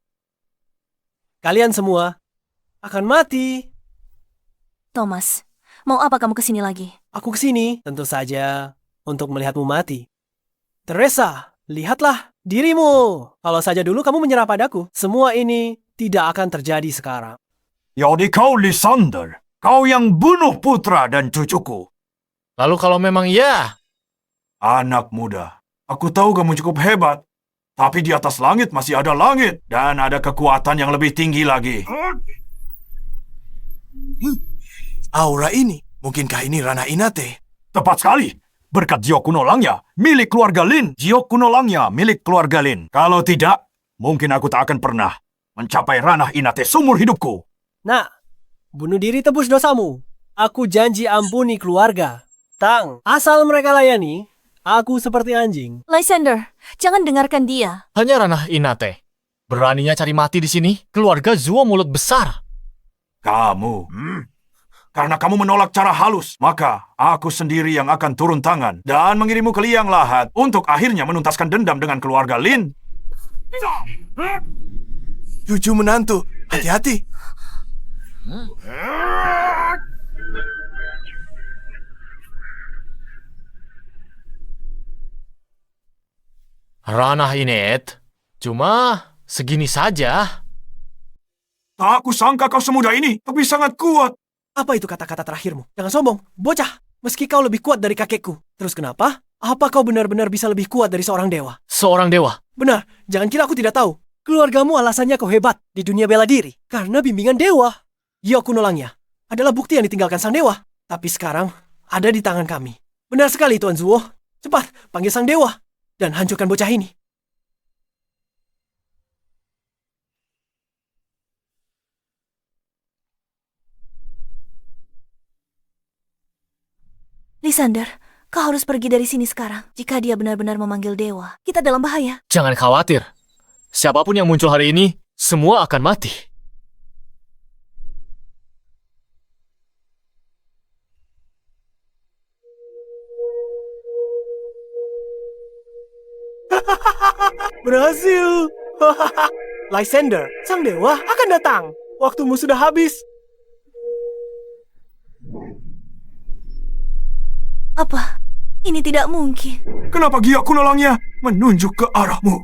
kalian semua akan mati. Thomas, Mau apa kamu kesini lagi? Aku kesini, tentu saja, untuk melihatmu mati. Teresa, lihatlah dirimu. Kalau saja dulu kamu menyerah padaku, semua ini tidak akan terjadi sekarang. Jadi kau Lysander, kau yang bunuh putra dan cucuku. Lalu kalau memang ya, Anak muda, aku tahu kamu cukup hebat. Tapi di atas langit masih ada langit. Dan ada kekuatan yang lebih tinggi lagi. Aura ini, mungkinkah ini Rana Inate? Tepat sekali. Berkat Jiok Kuno Langya, milik keluarga Lin. Jiok Kuno Langya, milik keluarga Lin. Kalau tidak, mungkin aku tak akan pernah mencapai ranah Inate seumur hidupku. Nah, bunuh diri tebus dosamu. Aku janji ampuni keluarga. Tang, asal mereka layani, aku seperti anjing. Lysander, jangan dengarkan dia. hanya ranah Inate. Beraninya cari mati di sini, keluarga Zuo mulut besar. Kamu, karena kamu menolak cara halus, maka aku sendiri yang akan turun tangan dan mengirimmu ke liang lahat untuk akhirnya menuntaskan dendam dengan keluarga Lin. Cucu menantu, hati-hati. Ranah Inet, cuma segini saja. Tak aku sangka kau semudah ini, tapi sangat kuat. Apa itu kata-kata terakhirmu? Jangan sombong, bocah. Meski kau lebih kuat dari kakekku. Terus kenapa? Apa kau benar-benar bisa lebih kuat dari seorang dewa? Seorang dewa. Benar, jangan kira aku tidak tahu. Keluargamu alasannya kau hebat di dunia bela diri. Karena bimbingan dewa. Jiok Kuno Langya adalah bukti yang ditinggalkan sang dewa. Tapi sekarang ada di tangan kami. Benar sekali Tuan Zuo. Cepat, panggil sang dewa. Dan hancurkan bocah ini. Lysander, kau harus pergi dari sini sekarang. Jika dia benar-benar memanggil dewa, kita dalam bahaya. Jangan khawatir. Siapapun yang muncul hari ini, semua akan mati. Berhasil. Lysander, sang dewa akan datang. Waktumu sudah habis. Apa? Ini tidak mungkin. Kenapa Jiok Kuno Langya menunjuk ke arahmu?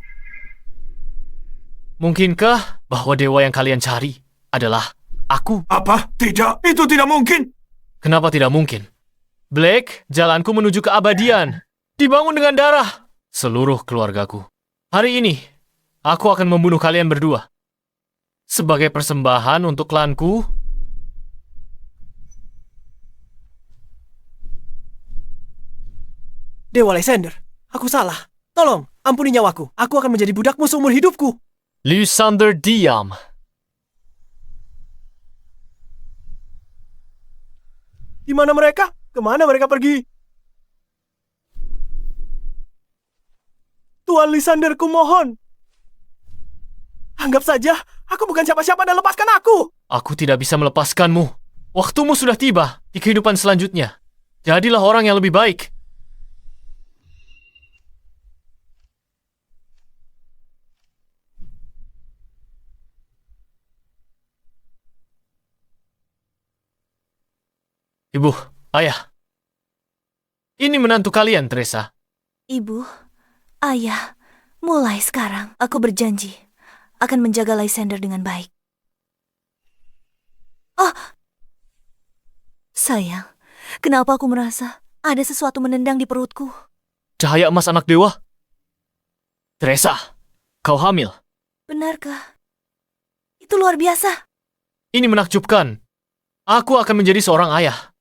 Mungkinkah bahwa dewa yang kalian cari adalah aku? Apa? Tidak, itu tidak mungkin. Kenapa tidak mungkin? Blake, jalanku menuju keabadian. Dibangun dengan darah seluruh keluargaku. Hari ini, aku akan membunuh kalian berdua. Sebagai persembahan untuk klanku. Dewa Lysander, aku salah. Tolong, ampuni nyawaku. Aku akan menjadi budakmu seumur hidupku. Lysander, diam. Di mana mereka? Kemana mereka pergi? Tuan Lysander, kumohon. Anggap saja, aku bukan siapa-siapa dan lepaskan aku. Aku tidak bisa melepaskanmu. Waktumu sudah tiba di kehidupan selanjutnya. Jadilah orang yang lebih baik. Ibu, ayah. Ini menantu kalian, Teresa. Ibu, ayah, mulai sekarang aku berjanji akan menjaga Lysander dengan baik. Oh, sayang, kenapa aku merasa ada sesuatu menendang di perutku? Cahaya emas anak dewa. Teresa, kau hamil. Benarkah? Itu luar biasa. Ini menakjubkan. Aku akan menjadi seorang ayah.